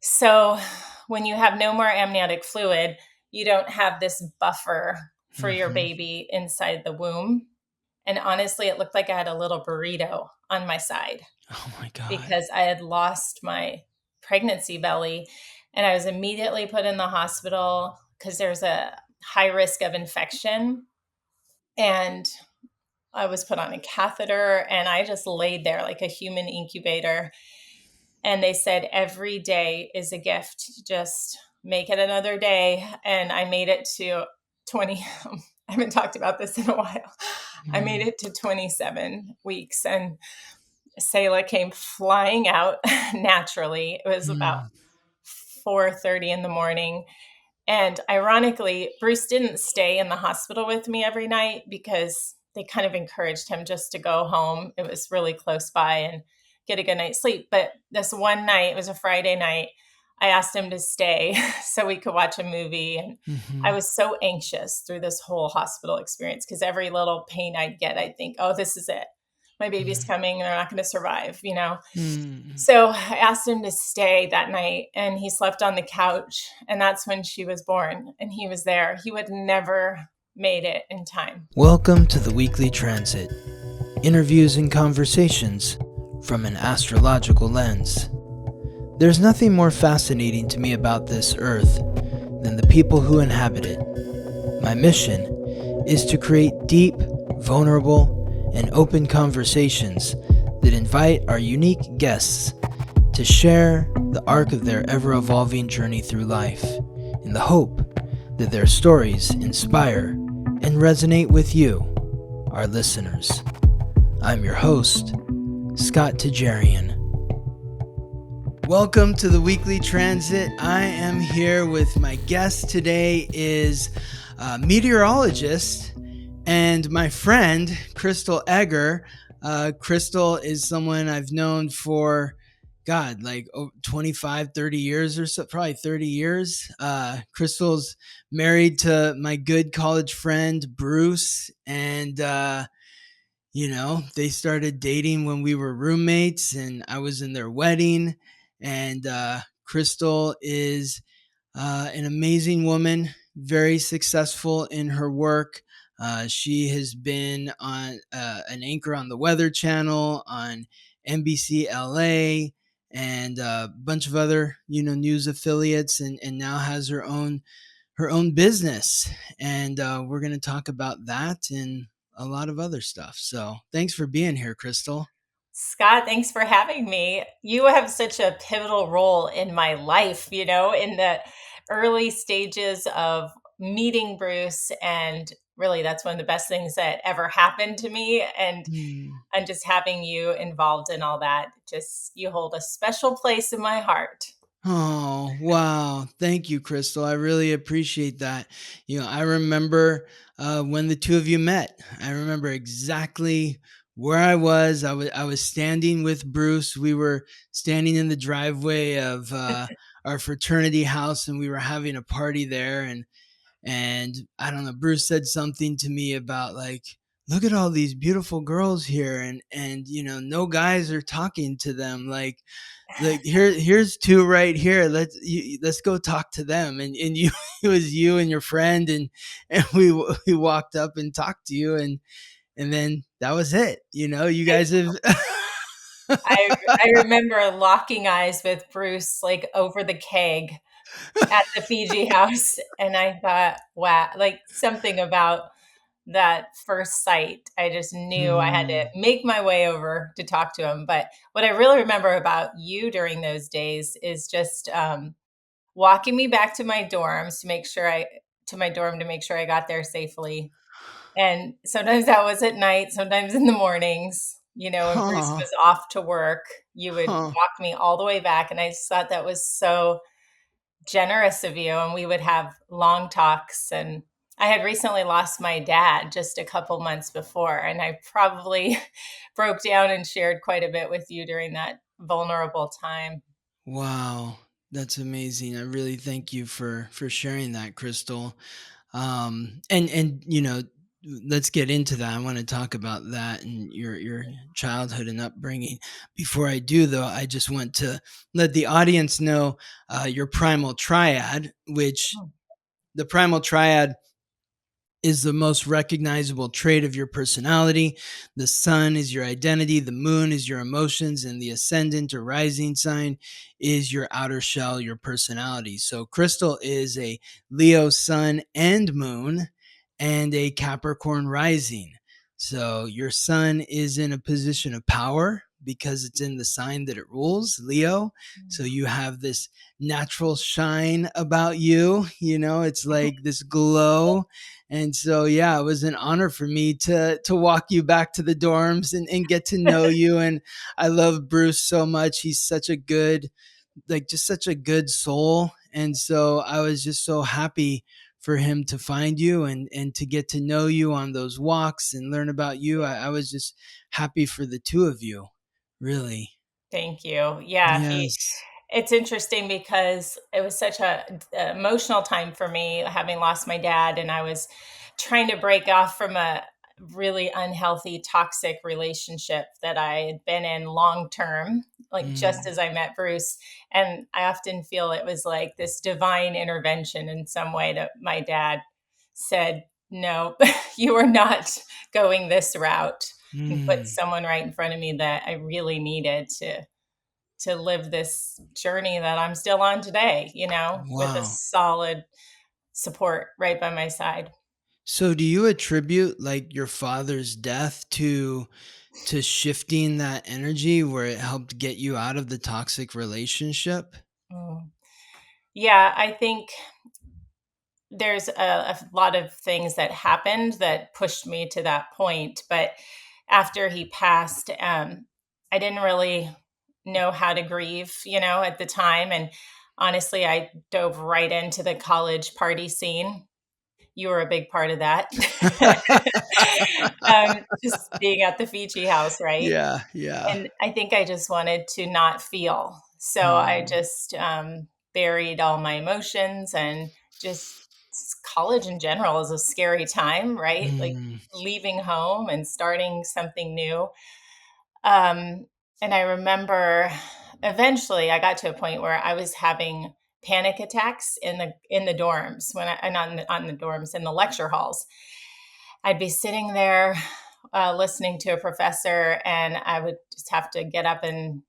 So when you have no more amniotic fluid, you don't have this buffer for your Mm-hmm. baby inside the womb. And honestly, it looked like I had a little burrito on my side Oh my God. because I had lost my pregnancy belly. And I was immediately put in the hospital because there's a high risk of infection. And I was put on a catheter and I just laid there like a human incubator. And they said every day is a gift. Just make it another day. And I made it to 20. I haven't talked about this in a while. I made Mm, it to 27 weeks and Selah came flying out naturally. It was about mm, 4:30 in the morning. And ironically, Bruce didn't stay in the hospital with me every night because they kind of encouraged him just to go home. It was really close by and get a good night's sleep. But this one night, it was a Friday night, I asked him to stay so we could watch a movie. And I mhm, was so anxious through this whole hospital experience because every little pain I'd get, I'd think, oh, this is it. My baby's mm, coming. They're not going to survive. mm. So I asked him to stay that night and he slept on the couch. And that's when she was born. And he was there. He would never made it in time. Welcome to the Weekly Transit. Interviews and conversations from an astrological lens. There's nothing more fascinating to me about this earth than the people who inhabit it. My mission is to create deep, vulnerable, and open conversations that invite our unique guests to share the arc of their ever-evolving journey through life, in the hope that their stories inspire and resonate with you, our listeners. I'm your host, Scott Tajarian. Welcome to the Weekly Transit. I am here with my guest today is a meteorologist and my friend, Crystal Egger. Crystal is someone I've known for, like 25, 30 years or so, probably 30 years. Crystal's married to my good college friend, Bruce, and they started dating when we were roommates and I was in their wedding. And Crystal is an amazing woman, very successful in her work. She has been on an anchor on the Weather Channel, on NBC LA, and a bunch of other news affiliates, and now has her own business. And we're going to talk about that and a lot of other stuff. So thanks for being here, Crystal. Scott, thanks for having me. You have such a pivotal role in my life, in the early stages of meeting Bruce. And really, that's one of the best things that ever happened to me. And just having you involved in all that, just you hold a special place in my heart. Oh, wow. Thank you, Crystal. I really appreciate that. I remember when the two of you met. I remember exactly where I was. I was standing with Bruce. We were standing in the driveway of our fraternity house and we were having a party there. And I don't know, Bruce said something to me about like, look at all these beautiful girls here, and no guys are talking to them. Like here's two right here. Let's go talk to them. And you it was you and your friend, and we walked up and talked to you, and then that was it. You guys have. I remember locking eyes with Bruce like over the keg at the Fiji house. And I thought, wow, like something about that first sight. I just knew I had to Mhm. make my way over to talk to him. But what I really remember about you during those days is just walking me back to my dorms to my dorm to make sure I got there safely. And sometimes that was at night, sometimes in the mornings, when Bruce Huh. was off to work, you would Huh. walk me all the way back. And I just thought that was so generous of you. And we would have long talks. And I had recently lost my dad just a couple months before. And I probably broke down and shared quite a bit with you during that vulnerable time. Wow. That's amazing. I really thank you for sharing that, Crystal. And let's get into that. I want to talk about that and your childhood and upbringing. Before I do, though, I just want to let the audience know your primal triad, which Oh, the primal triad is the most recognizable trait of your personality. The sun is your identity, the moon is your emotions, and the ascendant or rising sign is your outer shell, your personality. So, Crystal is a Leo sun and moon and a Capricorn rising. So, your sun is in a position of power because it's in the sign that it rules, Leo. So, you have this natural shine about you. It's like this glow, and so, yeah, it was an honor for me to walk you back to the dorms and get to know you. And I love Bruce so much. He's such a good, like, just such a good soul. And so I was just so happy for him to find you and to get to know you on those walks and learn about you. I was just happy for the two of you, really. thank you. Yeah, Yes. it's interesting because it was such a emotional time for me having lost my dad, and I was trying to break off from a really unhealthy toxic relationship that I had been in long term, like just Mm. as I met Bruce. And I often feel it was like this divine intervention in some way that my dad said, no, you are not going this route, and put Mm. someone right in front of me that I really needed to live this journey that I'm still on today, with a Wow. solid support right by my side. So do you attribute like your father's death to shifting that energy where it helped get you out of the toxic relationship? Mm. Yeah, I think there's a lot of things that happened that pushed me to that point. But after he passed, I didn't really know how to grieve, at the time. And honestly, I dove right into the college party scene. You were a big part of that. Just being at the Fiji house, right? Yeah, yeah. And I think I just wanted to not feel. So I Mm, just buried all my emotions, and just college in general is a scary time, right? Like mm, leaving home and starting something new. Um, and I remember eventually I got to a point where I was having panic attacks in the dorms when I not on the dorms in the lecture halls. I'd be sitting there listening to a professor, and I would just have to get up and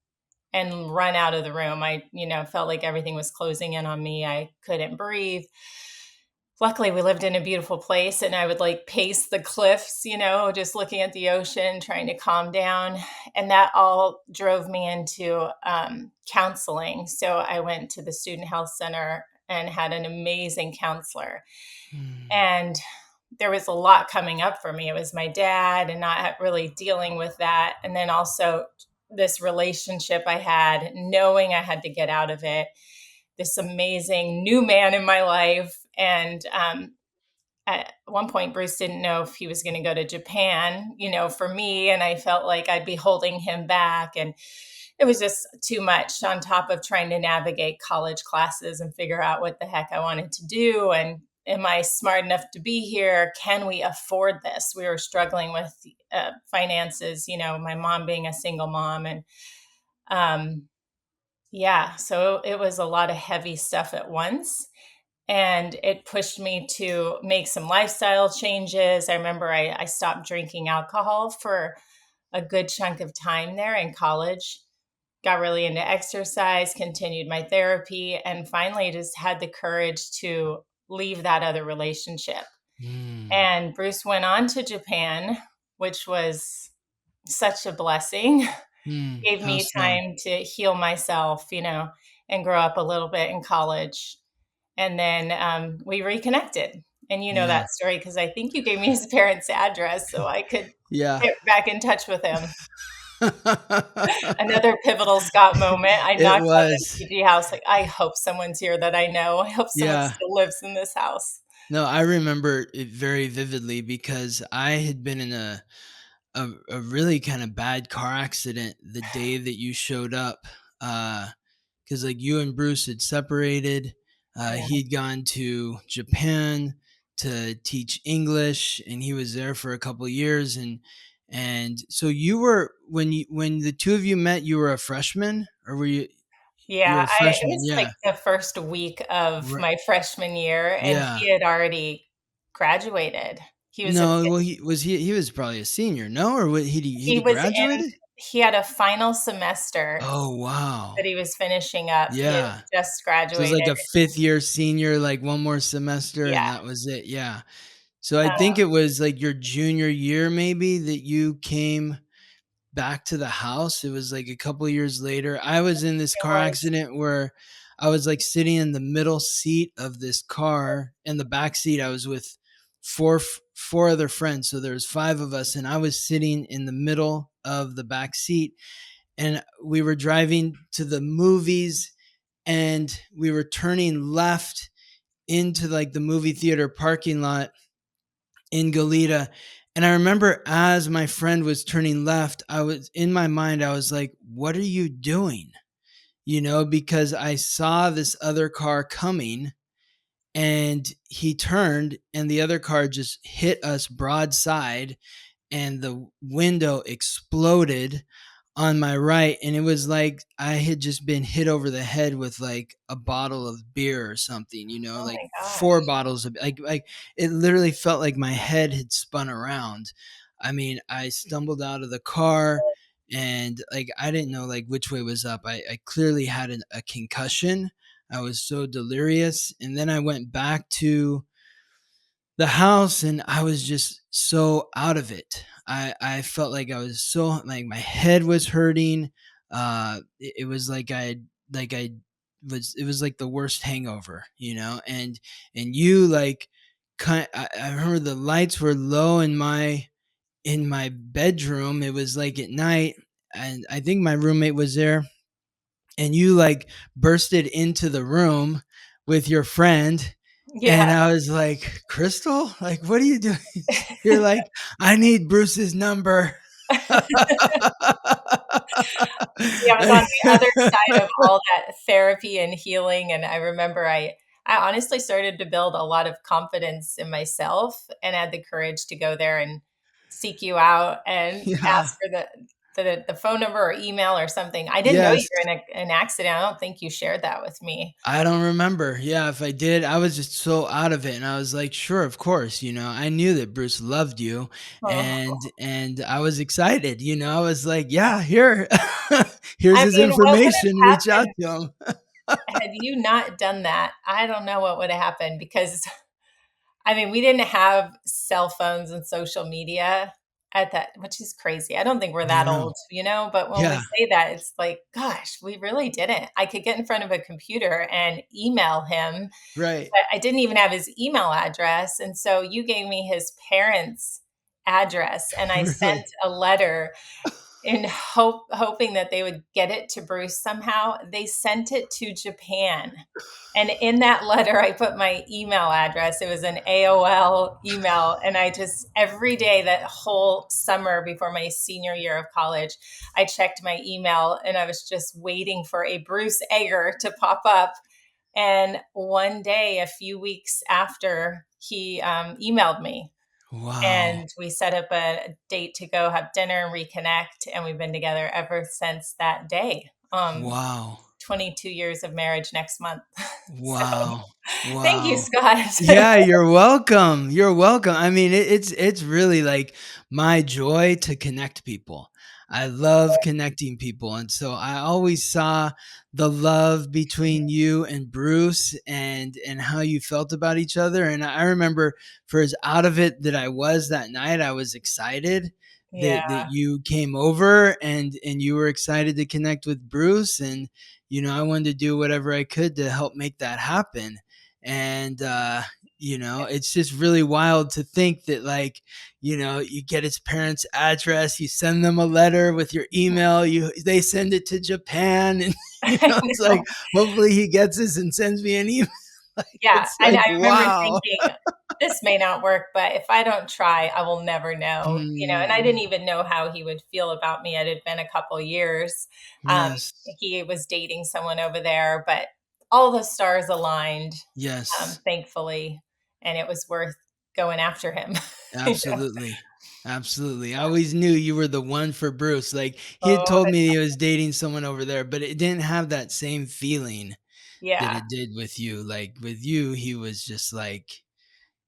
run out of the room. I, felt like everything was closing in on me. I couldn't breathe. Luckily, we lived in a beautiful place, and I would like pace the cliffs, just looking at the ocean, trying to calm down. And that all drove me into counseling. So I went to the Student Health Center and had an amazing counselor. mm, And there was a lot coming up for me. It was my dad and not really dealing with that. And then also this relationship I had, knowing I had to get out of it, this amazing new man in my life. And at one point, Bruce didn't know if he was going to go to Japan, for me. And I felt like I'd be holding him back. And it was just too much on top of trying to navigate college classes and figure out what the heck I wanted to do. And am I smart enough to be here? Can we afford this? We were struggling with finances, my mom being a single mom. And um, yeah, so it was a lot of heavy stuff at once, and it pushed me to make some lifestyle changes. I remember I stopped drinking alcohol for a good chunk of time there in college, got really into exercise, continued my therapy, and finally just had the courage to leave that other relationship. mm, And Bruce went on to Japan, which was such a blessing. Gave How me so? time to heal myself, and grow up a little bit in college. And then we reconnected. And you know Yeah. that story because I think you gave me his parents' address so I could Yeah. get back in touch with him. Another pivotal Scott moment. I It knocked on the was. PG house, like, I hope someone's here that I know. I hope someone Yeah. still lives in this house. No, I remember it very vividly because I had been in a really kind of bad car accident the day that you showed up. Because like you and Bruce had separated. Yeah. He'd gone to Japan to teach English, and he was there for a couple of years. And so you were, when the two of you met, you were a freshman, or you were Yeah, a it freshman? was like Yeah. the first week of Right. my freshman year, and Yeah. he had already graduated. He was in No, well, he was probably a senior, no? Or what, he he was in graduated? he had a final semester Oh, wow. that he was finishing up. He had Yeah. just So it's graduated. like a fifth year senior, like one more semester, and Yeah. that was it. Yeah. So I think Um, it was like your junior year, maybe, that you came back to the house. It was like a couple of years later. I was in this it car was accident where I was like sitting in the middle seat of this car. In the back seat, I was with four other friends. So there was five of us, and I was sitting in the middle of the back seat. And we were driving to the movies, and we were turning left into like the movie theater parking lot in Goleta. And I remember as my friend was turning left, I was in my mind, I was like, what are you doing? Because I saw this other car coming, and he turned and the other car just hit us broadside, and the window exploded on my right, and it was like I had just been hit over the head with like a bottle of beer or something, oh like my four gosh. bottles of, like it literally felt like my head had spun around. I mean, I stumbled out of the car, and like I didn't know like which way was up. I clearly had a concussion. I was so delirious, and then I went back to the house, and I was just so out of it. I felt like I was so, like, my head was hurting. It was like I was, it was like the worst hangover, and you like I remember the lights were low in my bedroom. It was like at night, and I think my roommate was there, and you like bursted into the room with your friend, Yeah. and I was like, Crystal, like, what are you doing? You're like, I need Bruce's number. Yeah, I was on the other side of all that therapy and healing, and I remember I honestly started to build a lot of confidence in myself and had the courage to go there and seek you out and Yeah. ask for the phone number or email or something. I didn't know you Yes. were in an accident. I don't think you shared that with me. I don't remember. Yeah, if I did, I was just so out of it, and I was like, "Sure, of course." I knew that Bruce loved you, Oh, and I was excited. I was like, "Yeah, here, here's I his mean, what would information. have Reach out happened to him." had you not done that? I don't know what would have happened because I mean, we didn't have cell phones and social media at that, which is crazy. I don't think we're I that know. old, but when we Yeah. say that, it's like, gosh, we really didn't. I could get in front of a computer and email him, Right. but I didn't even have his email address. And so you gave me his parents' address, and I sent Really. a letter in hoping that they would get it to Bruce somehow. They sent it to Japan. And in that letter, I put my email address. It was an AOL email. And I just, every day that whole summer before my senior year of college, I checked my email and I was just waiting for a Bruce Egger to pop up. And one day, a few weeks after, he emailed me, Wow. and we set up a date to go have dinner and reconnect. And we've been together ever since that day. 22 years of marriage next month. So Wow. thank you, Wow. Scott. Yeah, you're welcome. You're welcome. I mean, it's really like my joy to connect people. I love connecting people, and so I always saw the love between you and Bruce, and how you felt about each other. And I remember, for as out of it that I was that night, I was excited that Yeah. you came over, and you were excited to connect with Bruce, and I wanted to do whatever I could to help make that happen. And it's just really wild to think that, like, you get his parents' address, you send them a letter with your email, they send it to Japan, and I it's know. like, hopefully he gets this and sends me an email. Like, Yeah. it's And like, I remember wow. thinking, this may not work, but if I don't try, I will never know. And I didn't Hmm. even know how he would feel about me. It had been a couple years. Um, Yes. he was dating someone over there, but all the stars aligned, Yes. thankfully. And it was worth going after him. You know? Absolutely. Absolutely. I always knew you were the one for Bruce. Like, he had Oh, told me he was dating someone over there, but it didn't have that same feeling that yeah. it did with you. Like, with you, he was just like,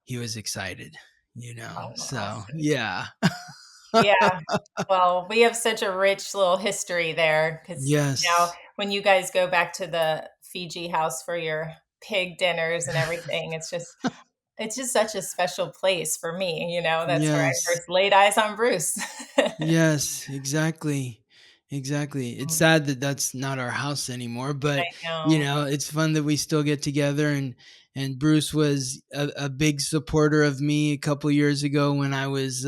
he was excited, you know? Oh, So, awesome. yeah. Yeah. Well, we have such a rich little history there because now Yes. when you guys go back to the Fiji house for your pig dinners and everything, it's just such a special place for me, that's where I Yes. first laid eyes on Bruce. Yes, exactly. Exactly. It's sad that that's not our house anymore, I but know. it's fun that we still get together, and Bruce was a big supporter of me a couple years ago when I was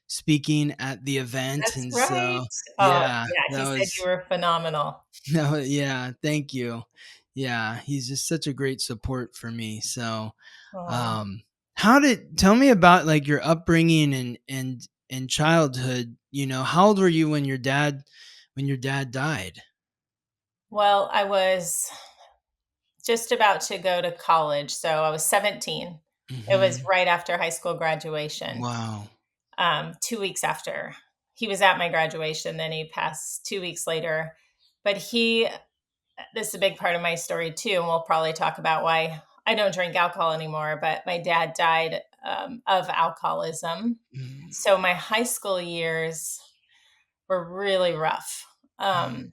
speaking at the event, That's and right. so Oh, yeah, yeah, he that said you was were phenomenal. no, yeah, thank you. Yeah, he's just such a great support for me. So Oh. um, how did tell me about like your upbringing and childhood. How old were you when your dad died? Well, I was just about to go to college, so I was 17. It was Hmm. right after high school graduation, Wow. 2 weeks after. He was at my graduation, then he passed 2 weeks later. But this is a big part of my story too, and we'll probably talk about why I don't drink alcohol anymore, but my dad died, of alcoholism. Mm, So my high school years were really rough. mm,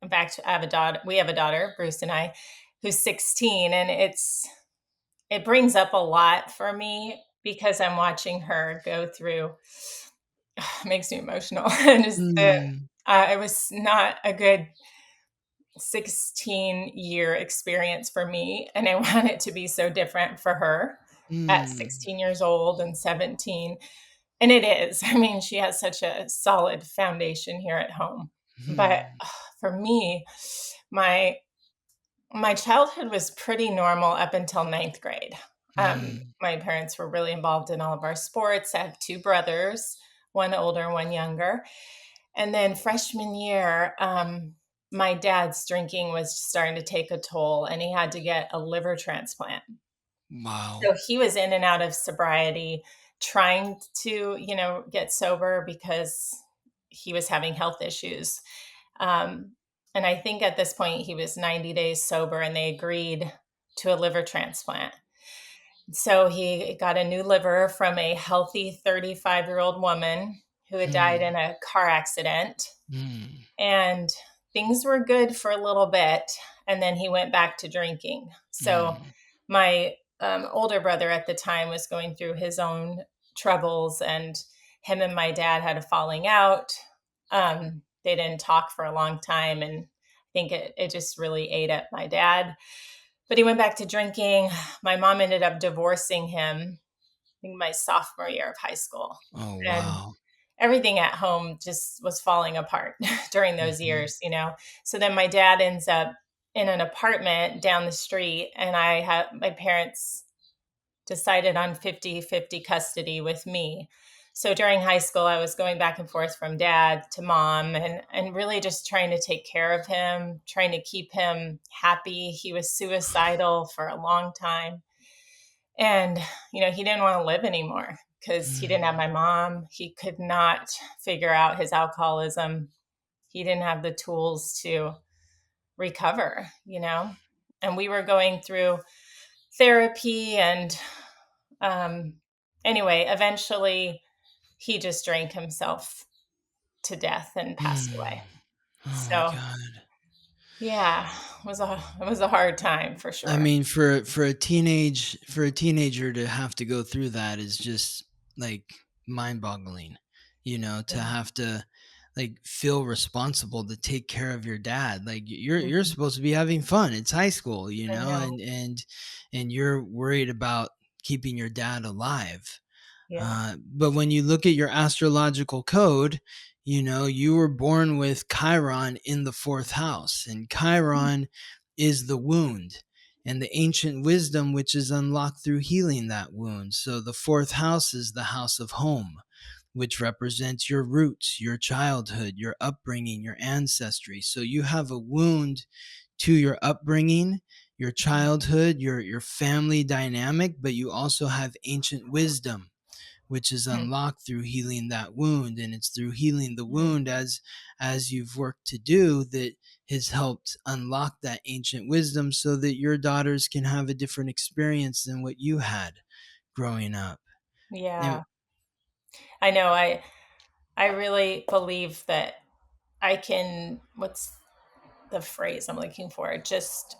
In fact, I have a daughter. We have a daughter, Bruce and I, who's 16, and it brings up a lot for me because I'm watching her go through. It makes me emotional, and mm, it was not a good 16-year experience for me, and I want it to be so different for her at mm, 16 years old and 17. And it is. I mean, she has such a solid foundation here at home. But mm, for me, my my childhood was pretty normal up until ninth grade. mm, My parents were really involved in all of our sports. I have two brothers, one older, one younger. And then freshman year, my dad's drinking was starting to take a toll, and he had to get a liver transplant. wow. So he was in and out of sobriety, trying to, get sober because he was having health issues. Um, and I think at this point he was 90 days sober, and they agreed to a liver transplant. So he got a new liver from a healthy 35-year-old woman who had died Mm, in a car accident. mm, And things were good for a little bit. And then he went back to drinking. So mm, my older brother at the time was going through his own troubles, and him and my dad had a falling out. They didn't talk for a long time, and I think it just really ate at my dad. But he went back to drinking. My mom ended up divorcing him, I think my sophomore year of high school. oh, And wow. everything at home just was falling apart during those Hmm. years. So then my dad ends up in an apartment down the street, and I had my parents decided on 50-50 custody with me. So during high school, I was going back and forth from dad to mom, and really just trying to take care of him, trying to keep him happy. He was suicidal for a long time. And, he didn't want to live anymore because he didn't have Mm, my mom. He could not figure out his alcoholism. He didn't have the tools to recover. And we were going through therapy. And um, anyway, eventually he just drank himself to death and passed mm. away. Oh my So, God. yeah, it was a hard time for I sure. mean, for a teenager to have to go through that is just like mind-boggling. To Yeah. have to like feel responsible to take care of your dad. Like you're Mhm. supposed to be having fun. It's high school, I know. and you're worried about keeping your dad alive. Yeah. But when you look at your astrological code, you were born with Chiron in the fourth house, and Chiron is the wound and the ancient wisdom which is unlocked through healing that wound. So the fourth house is the house of home, which represents your roots, your childhood, your upbringing, your ancestry. So you have a wound to your upbringing. your childhood, your family dynamic, but you also have ancient wisdom, which is Mhm. unlocked through healing that wound. And it's through healing the Mhm. wound, as you've worked to do, that has helped unlock that ancient wisdom so that your daughters can have a different experience than what you had growing up. And Yeah, I know. I really believe that I can, what's the phrase I'm looking for? Just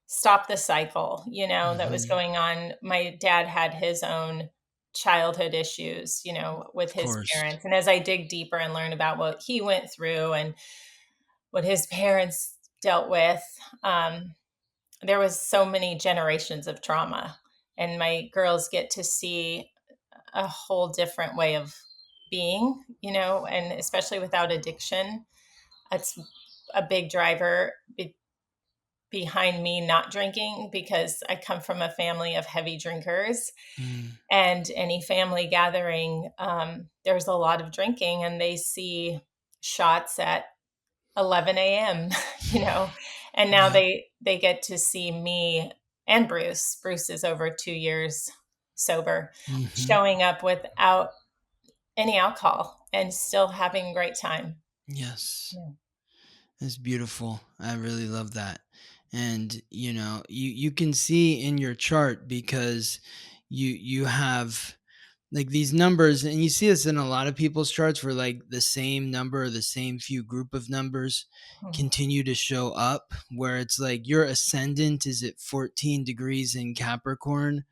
stop the cycle, that was mhm, going on. My dad had his own childhood issues, with of his course. parents. And as I dig deeper and learn about what he went through and what his parents dealt with, there was so many generations of trauma. And my girls get to see a whole different way of being, and especially without addiction. That's a big driver behind me not drinking, because I come from a family of heavy drinkers. Mm, And any family gathering, there's a lot of drinking, and they see shots at 11 a.m. you know and now yeah. they get to see me and Bruce is over 2 years sober, Hmm. showing up without any alcohol and still having a great time. Yes. Yeah. It's beautiful. I really love that. And you can see in your chart, because you have like these numbers, and you see this in a lot of people's charts, where like the same number or the same few group of numbers Mhm. continue to show up, where it's like your ascendant is at 14 degrees in Capricorn,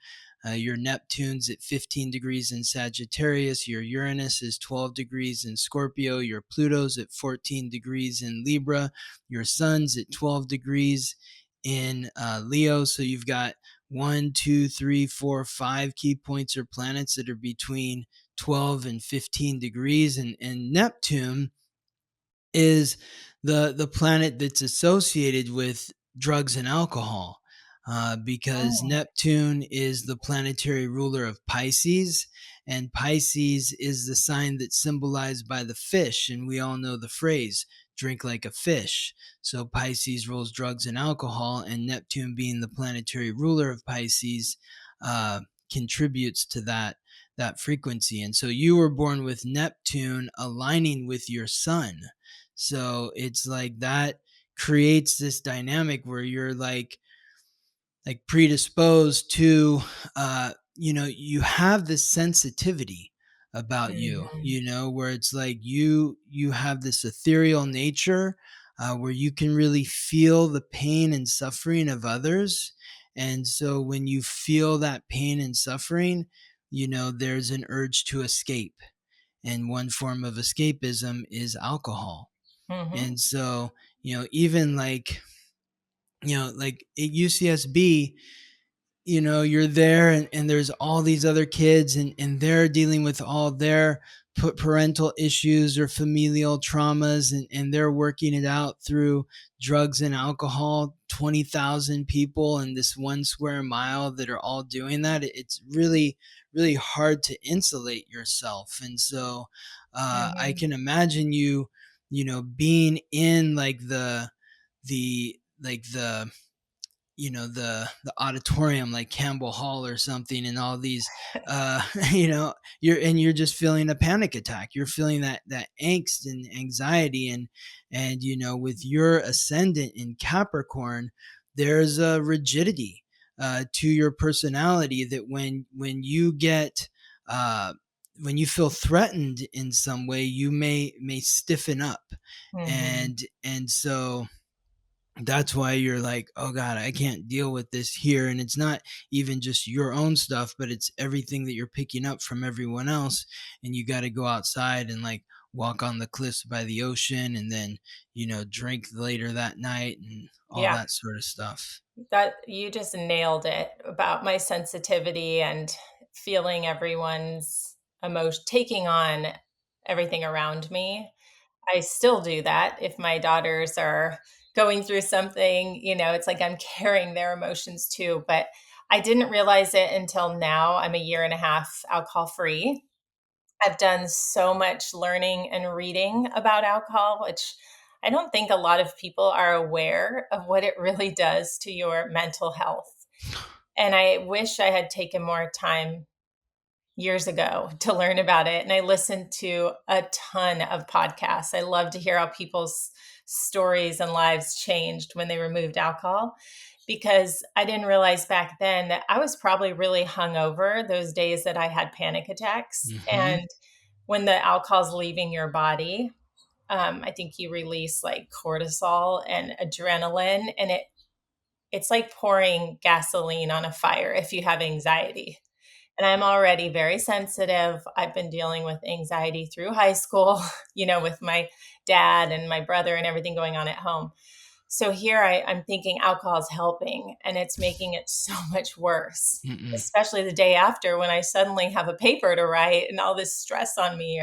your Neptune's at 15 degrees in Sagittarius, your Uranus is 12 degrees in Scorpio, your Pluto's at 14 degrees in Libra, your Sun's at 12 degrees in Leo. So you've got one, two, three, four, five key points or planets that are between 12 and 15 degrees. And Neptune is the planet that's associated with drugs and alcohol, because Oh. Neptune is the planetary ruler of Pisces, and Pisces is the sign that's symbolized by the fish, and we all know the phrase "drink like a fish." So Pisces rules drugs and alcohol, and Neptune, being the planetary ruler of Pisces, uh, contributes to that frequency. And so you were born with Neptune aligning with your sun, so it's like that creates this dynamic where you're like predisposed to you have this sensitivity about you, Mhm. where it's like you have this ethereal nature, where you can really feel the pain and suffering of others. And so when you feel that pain and suffering, there's an urge to escape, and one form of escapism is alcohol. Mhm. And so, even like at UCSB, you're there, and there's all these other kids, and they're dealing with all their parental issues or familial traumas, and they're working it out through drugs and alcohol. 20,000 people in this 1 square mile that are all doing that. It's really, really hard to insulate yourself. And so I Mhm. can imagine being in like the auditorium, like Campbell Hall or something, and all these you're just feeling a panic attack, you're feeling that angst and anxiety. And with your ascendant in Capricorn, there's a rigidity to your personality, that when you get when you feel threatened in some way, you may stiffen up. Mhm. And so that's why you're like, oh God, I can't deal with this here. And it's not even just your own stuff, but it's everything that you're picking up from everyone else. And you got to go outside and like walk on the cliffs by the ocean, and then drink later that night, and all Yeah, that sort of stuff. that you just nailed it about my sensitivity and feeling everyone's emotion, taking on everything around me. I still do that if my daughters are going through something, it's like I'm carrying their emotions too. But I didn't realize it until now. I'm a year and a half alcohol free. I've done so much learning and reading about alcohol, which I don't think a lot of people are aware of what it really does to your mental health. And I wish I had taken more time years ago to learn about it. And I listened to a ton of podcasts. I love to hear how people's stories and lives changed when they removed alcohol, because I didn't realize back then that I was probably really hungover those days that I had panic attacks. Mm-hmm. And when the alcohol's leaving your body, I think you release like cortisol and adrenaline, and it's like pouring gasoline on a fire if you have anxiety. And I'm already very sensitive. I've been dealing with anxiety through high school, with my dad and my brother and everything going on at home. So here I'm thinking alcohol is helping, and it's making it so much worse, Mm-mm. especially the day after when I suddenly have a paper to write and all this stress on me.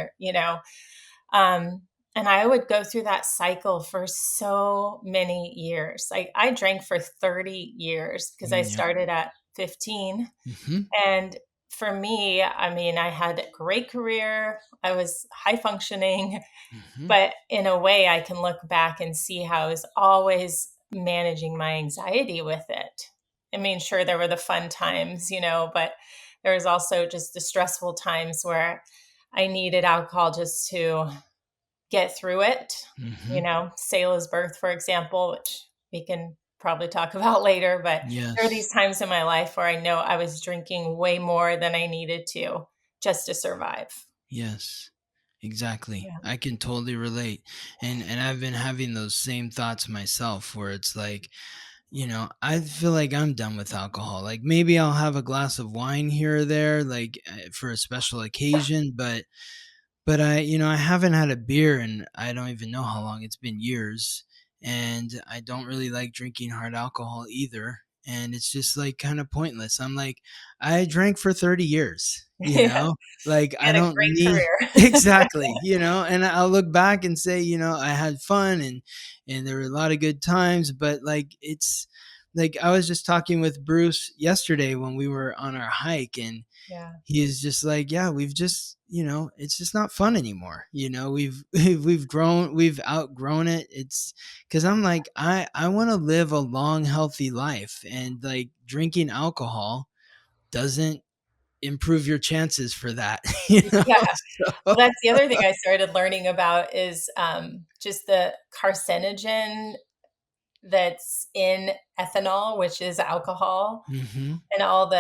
Um, and I would go through that cycle for so many years. I drank for 30 years because I Yeah. started at 15. Mm-hmm. And for me, I mean, I had a great career. I was high functioning, Mm-hmm. but in a way, I can look back and see how I was always managing my anxiety with it. I mean, sure, there were the fun times, but there was also just the stressful times where I needed alcohol just to get through it. Mm-hmm. Selah's birth, for example, which we can probably talk about later. But there are Yes. these times in my life where I know I was drinking way more than I needed to just to survive. Yes. Exactly. Yeah. I can totally relate. And I've been having those same thoughts myself where it's like, I feel like I'm done with alcohol. Like maybe I'll have a glass of wine here or there, like for a special occasion, but I haven't had a beer and I don't even know how long. It's been years. And I don't really like drinking hard alcohol either. And it's just like kind of pointless. I'm like, I drank for 30 years, Yeah. like I You had a don't great need career. exactly, and I'll look back and say, I had fun and there were a lot of good times, but like it's like I was just talking with Bruce yesterday when we were on our hike and Yeah. he is just like, yeah, we've just, it's just not fun anymore. We've outgrown it. It's because I'm like, I want to live a long, healthy life, and like drinking alcohol doesn't improve your chances for that. Yeah. So Well, that's the other thing I started learning about is just the carcinogen that's in ethanol, which is alcohol. hmm And all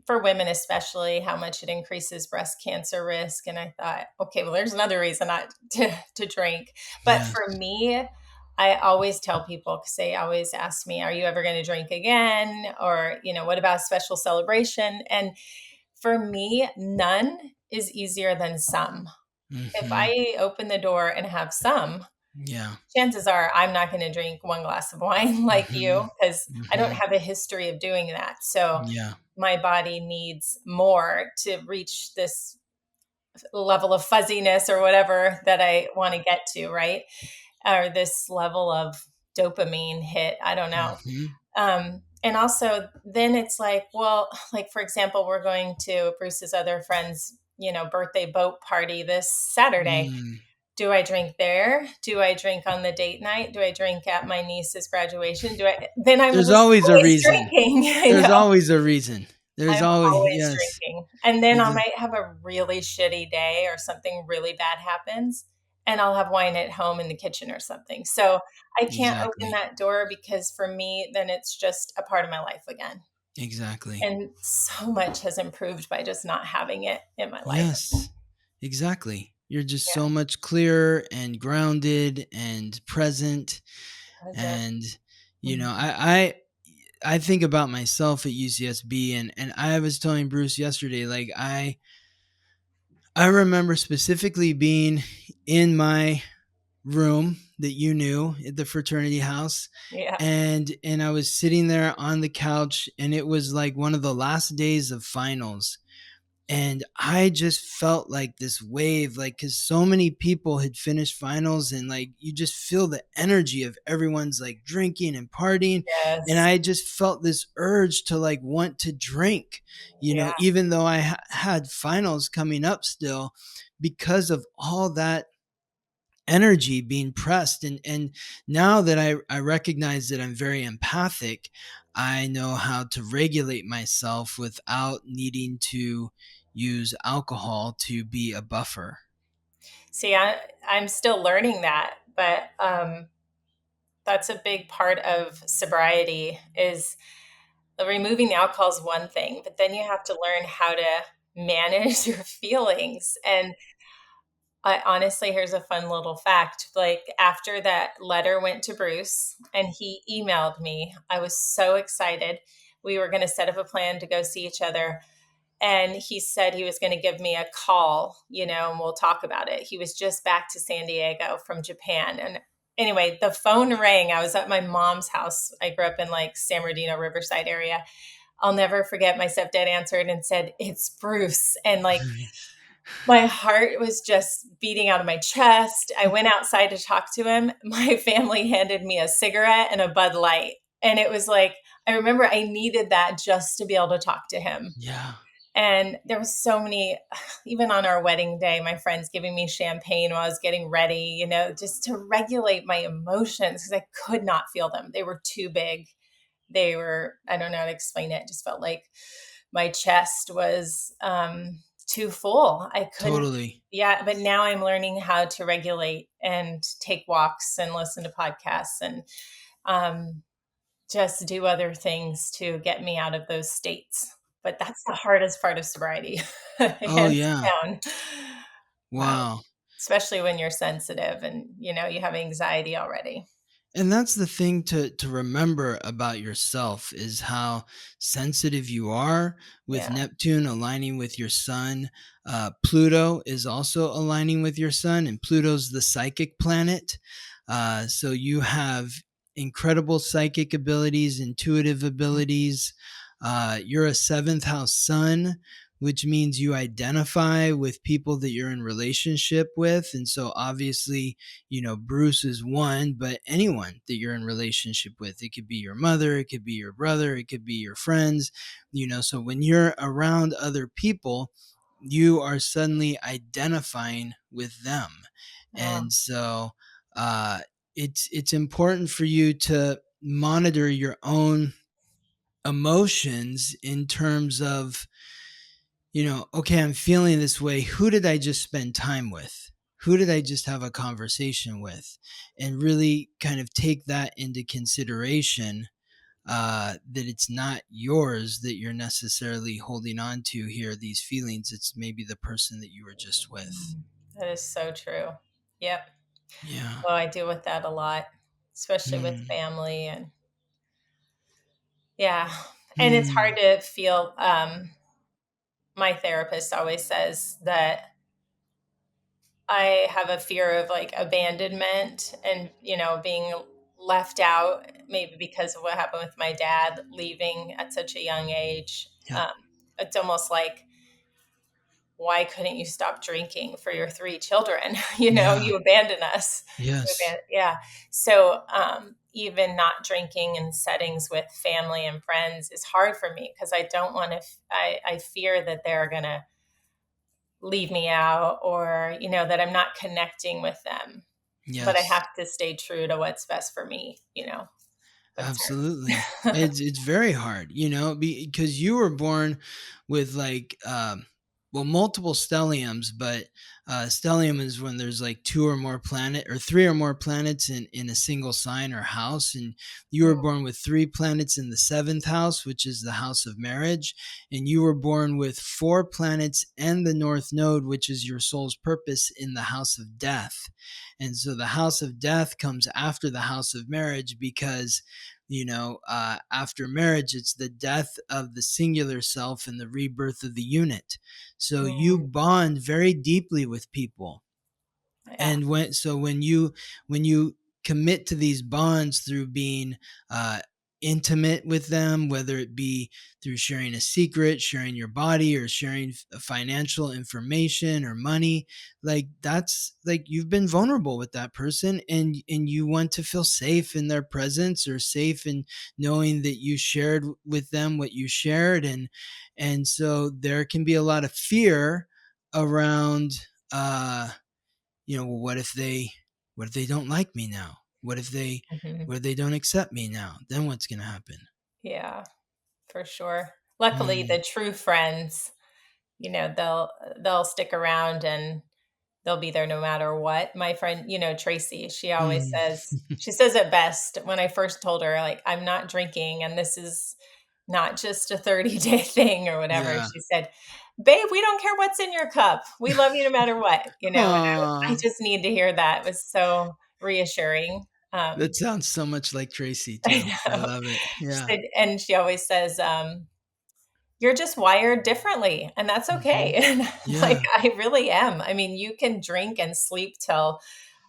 for women especially, how much it increases breast cancer risk. And I thought, okay, well, there's another reason not to drink. But yes. for me, I always tell people, because they always ask me, are you ever going to drink again? Or, what about a special celebration? And for me, none is easier than some. If hmm I open the door and have some, yeah. chances are I'm not going to drink one glass of wine like hmm you, because I don't hmm have a history of doing that. So yeah. my body needs more to reach this level of fuzziness or whatever that I want to get to, right? Or this level of dopamine hit. I don't know. hmm And also, then it's like, well, like for example, we're going to Bruce's other friend's, birthday boat party this Saturday. mm. Do I drink there? Do I drink on the date night? Do I drink at my niece's graduation? Then I'm There's just always a always reason. drinking, There's always a reason. There's I'm always, always yes. drinking. And then I It's might have a really shitty day or something really bad happens, and I'll have wine at home in the kitchen or something. So I can't open exactly. that door, because for me, then it's just a part of my life again. Exactly. And so much has improved by just not having it in my life. Yes, exactly. You're just Yeah, so much clearer and grounded and present. present. And Mhm. I think about myself at UCSB, and I was telling Bruce yesterday, like I remember specifically being in my room that you knew at the fraternity house, Yeah. and I was sitting there on the couch, and it was like one of the last days of finals, and I just felt like this wave, like because so many people had finished finals, and like you just feel the energy of everyone's like drinking and partying, and Yes. I just felt this urge to like want to drink, Yeah. even though I had finals coming up still, because of all that energy being pressed. And now that I recognize that I'm very empathic, I know how to regulate myself without needing to use alcohol to be a buffer. See, I'm still learning that, but that's a big part of sobriety is removing the alcohol is one thing, but then you have to learn how to manage your feelings. And I honestly, here's a fun little fact. Like after that letter went to Bruce and he emailed me, I was so excited. We were going to set up a plan to go see each other. And he said he was going to give me a call, and we'll talk about it. He was just back to San Diego from Japan. And anyway, the phone rang. I was at my mom's house. I grew up in like San Bernardino, Riverside area. I'll never forget my stepdad answered and said, "It's Bruce." And like my heart was just beating out of my chest. I went outside to talk to him. My family handed me a cigarette and a Bud Light. And it was like, I remember I needed that just to be able to talk to him. Yeah, And there was so many, even on our wedding day, my friends giving me champagne while I was getting ready, just to regulate my emotions because I could not feel them. They were too big. They were, I don't know how to explain it. It just felt like my chest was too full. I couldn't, totally. yeah. But now I'm learning how to regulate and take walks and listen to podcasts and um, just do other things to get me out of those states. But that's the hardest part of sobriety, Oh hands yeah. down. Um, Wow. especially when you're sensitive and you have anxiety already. And that's the thing to remember about yourself is how sensitive you are with Yeah. Neptune aligning with your sun. Pluto is also aligning with your sun, and Pluto's the psychic planet. So you have incredible psychic abilities, intuitive abilities. You're a seventh house sun, which means you identify with people that you're in relationship with. And so obviously, Bruce is one, but anyone that you're in relationship with, it could be your mother, it could be your brother, it could be your friends, so when you're around other people, you are suddenly identifying with them. Yeah. And so it's important for you to monitor your own emotions in terms of, okay, I'm feeling this way. Who did I just spend time with? Who did I just have a conversation with? And really kind of take that into consideration, that it's not yours that you're necessarily holding on to here, these feelings. It's maybe the person that you were just with. That is so true. Yep. Yeah. Oh, I deal with that a lot, especially with Mm. family and yeah. And it's hard Mm. to feel my therapist always says that I have a fear of like abandonment and, being left out, maybe because of what happened with my dad leaving at such a young age. Yep. Um, it's almost like, why couldn't you stop drinking for your three children? Yeah. You abandon us. Yes. Yeah. So even not drinking in settings with family and friends is hard for me because I don't want to, I fear that they're going to leave me out or, that I'm not connecting with them. But I Yes. have to stay true to what's best for me, but it's Absolutely. hard. It's very hard, because you were born with like well, multiple stelliums, but stellium is when there's like two or more planet or three or more planets in a single sign or house. And you were born with three planets in the seventh house, which is the house of marriage. And you were born with four planets and the North Node, which is your soul's purpose, in the house of death. And so the house of death comes after the house of marriage because after marriage, it's the death of the singular self and the rebirth of the unit. So you Mm, bond very deeply with people. yeah. And when you commit to these bonds through being uh, intimate with them, whether it be through sharing a secret, sharing your body, or sharing financial information or money, like that's like you've been vulnerable with that person, and you want to feel safe in their presence or safe in knowing that you shared with them what you shared. And so there can be a lot of fear around, well, what if they what if they don't like me now? Mhm. What if they don't accept me now? Then what's going to happen? Yeah, for sure. Luckily, Mm, the true friends, they'll stick around and they'll be there no matter what. My friend, Tracy, mm. she says it best. When I first told her, like, I'm not drinking and this is not just a 30-day thing or whatever, Yeah. she said, "Babe, we don't care what's in your cup. We love you no matter what." And I Aw, just need to hear that. It was so reassuring. that sounds so much like Tracy I too. I know. love it. She Yeah. said, and she always says, "You're just wired differently, and that's okay." Hmm. And I'm like, Yeah. I really am. I mean, you can drink and sleep till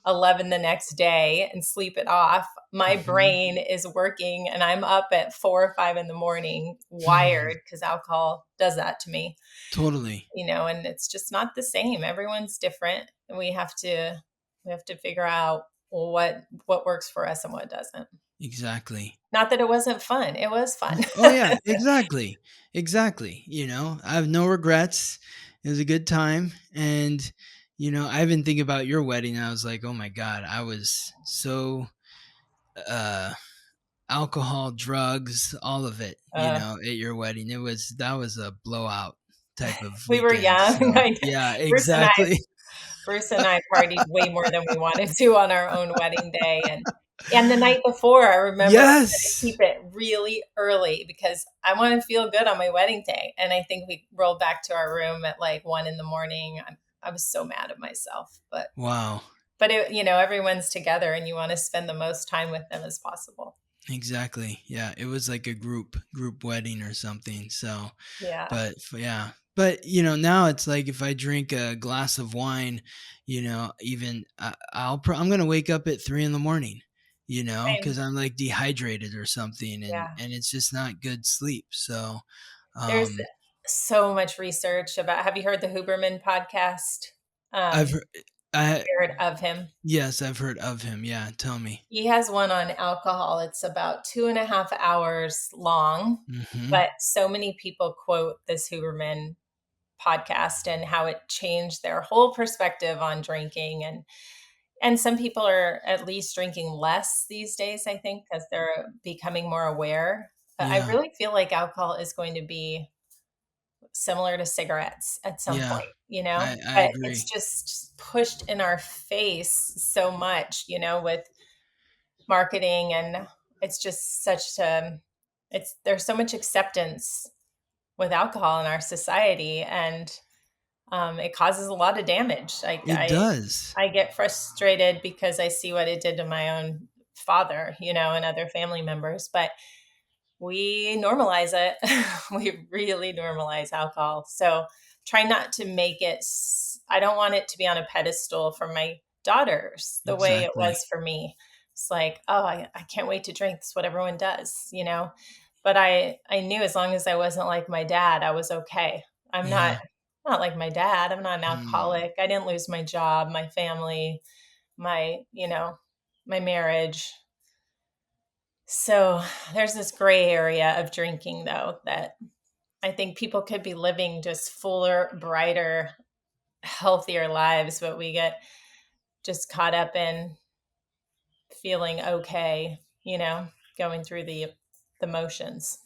11 the next day and sleep it off. My Hmm. brain is working and I'm up at 4 or 5 in the morning, Hmm. wired because alcohol does that to me, Totally. and it's just not the same. Everyone's different and we have to figure out what works for us and what doesn't. Exactly. Not that it wasn't fun. It was fun. Oh yeah, exactly. Exactly. I have no regrets. It was a good time. And I've been thinking about your wedding and I was like, oh my God, I was so uh alcohol, drugs, all of it, uh, at your wedding. That was a blowout type of we were weekend. young. So yeah, Bruce and I exactly. Bruce and I partied way more than we wanted to on our own wedding day, and the night before, I remember I was gonna Yes. keep it really early because I wanna feel good on my wedding day, and I think we rolled back to our room at, like, 1 in the morning. I was so mad at myself, Wow. but everyone's together and you wanna spend the most time with them as possible. Exactly. Yeah, it was like a group wedding or something. So, Yeah, but yeah. But now it's like if I drink a glass of wine, even I'm gonna wake up at 3 in the morning, same. because I'm like dehydrated or something, and Yeah. and it's just not good sleep. So, There's um, so much research about have you heard the Huberman podcast? I've heard, I Heard of him? yes, I've heard of him. Yeah, tell me. He has one on alcohol. It's about 2.5 hours long, Mm-hmm. but so many people quote this Huberman podcast and how it changed their whole perspective on drinking, and some people are at least drinking less these days, I think, because they're becoming more aware. But I Yeah, really feel like alcohol is going to be similar to cigarettes at some yeah, point. I But it's agree. just pushed in our face so much, with marketing, and it's just such it's there's so much acceptance with alcohol in our society, and it causes a lot of damage. Like It does. I get frustrated because I see what it did to my own father, and other family members, but we normalize it. We really normalize alcohol. So try not to make it, I don't want it to be on a pedestal for my daughters the way it Exactly. was for me. It's like, oh, I can't wait to drink. It's what everyone does. But I knew as long as I wasn't like my dad, I was okay. I'm not, Yeah. not like my dad. I'm not an Mm. alcoholic. I didn't lose my job, my family, my marriage. So there's this gray area of drinking, though, that I think people could be living just fuller, brighter, healthier lives, but we get just caught up in feeling okay, going through the motions.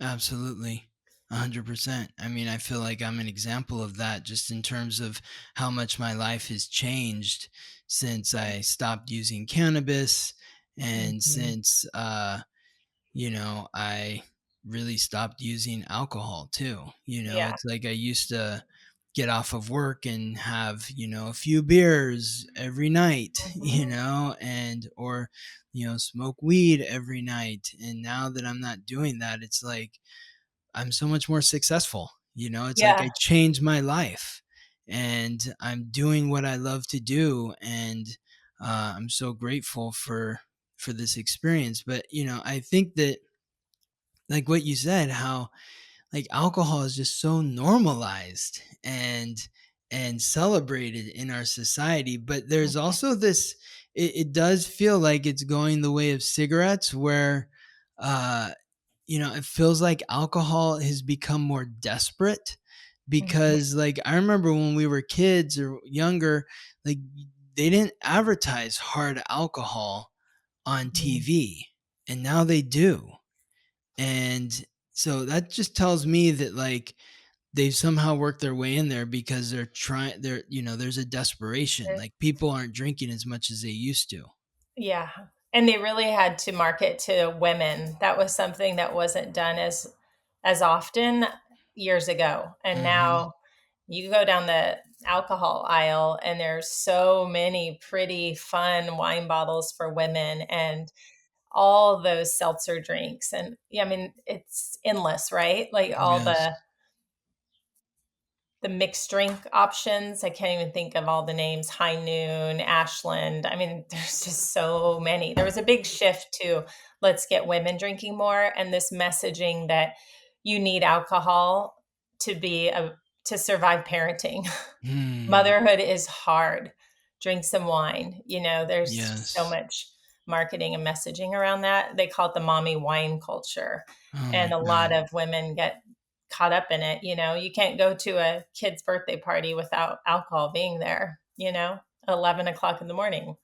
Absolutely. 100%. I mean, I feel like I'm an example of that just in terms of how much my life has changed since I stopped using cannabis and Mhm. since I really stopped using alcohol too. Yeah. It's like I used to get off of work and have, a few beers every night, Mhm. and or smoke weed every night. And now that I'm not doing that, it's like I'm so much more successful. It's like Yeah. I changed my life and I'm doing what I love to do. And I'm so grateful for this experience. But I think that, like what you said, how like alcohol is just so normalized and celebrated in our society, but there's also this, it does feel like it's going the way of cigarettes where uh it feels like alcohol has become more desperate Mhm. because like I remember when we were kids or younger, like they didn't advertise hard alcohol on TV, and now they do. And so that just tells me that like they've somehow worked their way in there because there's a desperation. Like people aren't drinking as much as they used to. Yeah. And they really had to market to women. That was something that wasn't done as often years ago. And Hmm. now you go down the alcohol aisle and there's so many pretty fun wine bottles for women and all those seltzer drinks. And yeah, I mean, it's endless, right? Like all Yes. the mixed drink options. I can't even think of all the names. High Noon, Ashland. I mean, there's just so many. There was a big shift to let's get women drinking more and this messaging that you need alcohol to survive parenting. Hmm. Motherhood is hard. Drink some wine. There's so Yes. much marketing and messaging around that. They call it the mommy wine culture. Oh my And a God. lot of women get caught up in it. You can't go to a kid's birthday party without alcohol being there, 11 o'clock in the morning.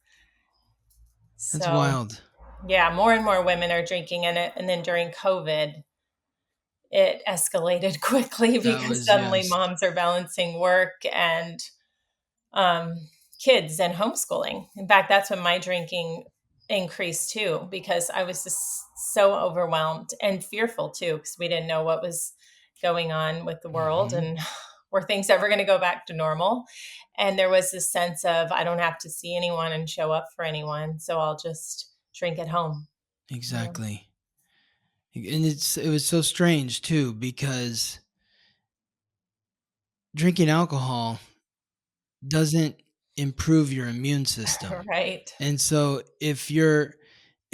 That's So, wild. yeah, more and more women are drinking in it. And then during COVID, it escalated quickly That because was, suddenly yes. moms are balancing work and um, kids and homeschooling. In fact, that's when my drinking increased too, because I was just so overwhelmed and fearful too, because we didn't know what was going on with the world Hmm. and were things ever going to go back to normal. And there was this sense of, I don't have to see anyone and show up for anyone. So I'll just drink at home. You know? Exactly. And it was so strange too because drinking alcohol doesn't improve your immune system. Right. And so if you're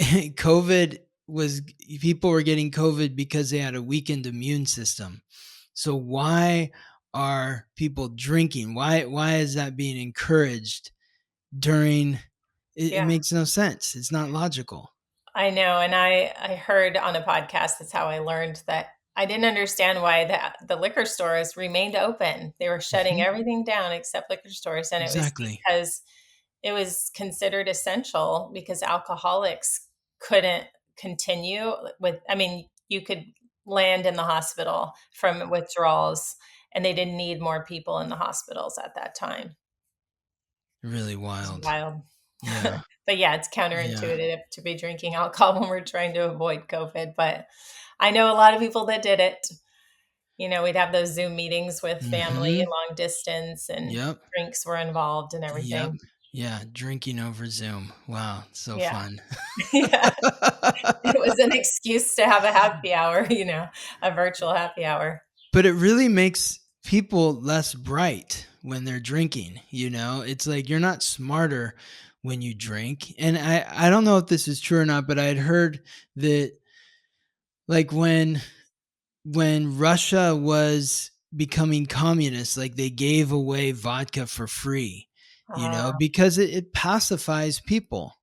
COVID was people were getting COVID because they had a weakened immune system. So why are people drinking? Why is that being encouraged during it Yeah. makes no sense. It's not logical. I know, and I heard on a podcast, that's how I learned that I didn't understand why the liquor stores remained open. They were shutting Mhm. everything down except liquor stores, and it was Exactly. because it was considered essential because alcoholics couldn't continue with, I mean, you could land in the hospital from withdrawals, and they didn't need more people in the hospitals at that time. Really It's wild. wild. Yeah. But yeah, it's Yeah. counterintuitive to be drinking alcohol when we're trying to avoid COVID. But I know a lot of people that did it. We'd have those Zoom meetings with family Mhm. long distance and Yep. drinks were involved and Yep. everything. Yeah, drinking over Zoom. Wow, so Yeah. fun. Yeah. It was an excuse to have a happy hour, a virtual happy hour. But it really makes people less bright when they're drinking, you know? It's like you're not smarter when you drink. And I don't know if this is true or not, but I'd heard that like when Russia was becoming communist, like they gave away vodka for free, you know, Ah, because it pacifies people.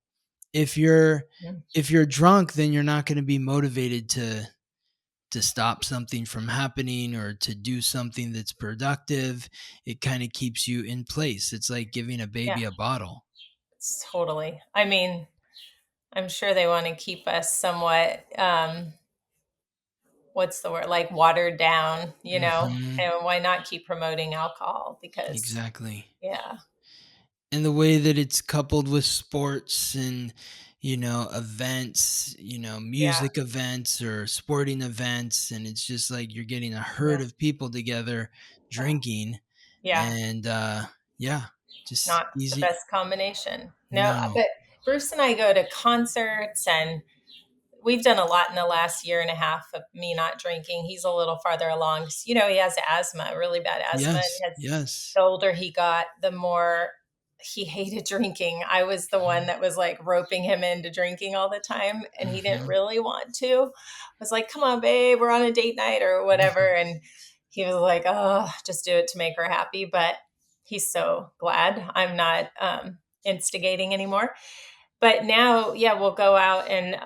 If you're mm, if you're drunk, then you're not going to be motivated to stop something from happening or to do something that's productive. It kind of keeps you in place. It's like giving a yeah, baby a bottle. totally. I mean, I'm sure they want to keep us somewhat, what's the word, like watered down, Hmm. and why not keep promoting alcohol? Because, Exactly. yeah, And the way that it's coupled with sports and events, yeah, music events or sporting events, and it's just like you're getting a herd yeah, of people together drinking. yeah, And yeah, just not the easy. best combination. No, No. but Bruce and I go to concerts and we've done a lot in the last year and a half of me not drinking. He's a little farther along. He has asthma, really bad asthma. Yes, And yes. the older he got, the more he hated drinking. I was the one that was like roping him into drinking all the time, and he didn't Hmm. really want to. I was like, come on, babe, we're on a date night or whatever. And he was like, oh, just do it to make her happy. But he's so glad I'm not instigating anymore. But now, yeah, we'll go out and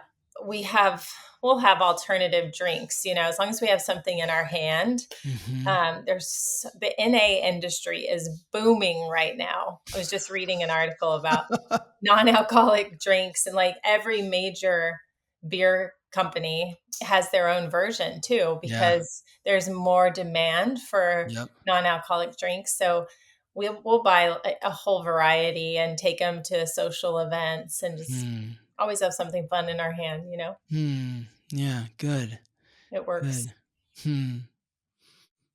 we have we'll have alternative drinks, as long as we have something in our hand. Hmm. There's the NA industry is booming right now. I was just reading an article about non-alcoholic drinks, and like every major beer company has their own version too, Yeah. because there's more demand for Yep. non-alcoholic drinks. So we'll buy a whole variety and take them to social events and just Hmm. always have something fun in our hand. Hmm. Yeah. Good. It works. Good. Hmm.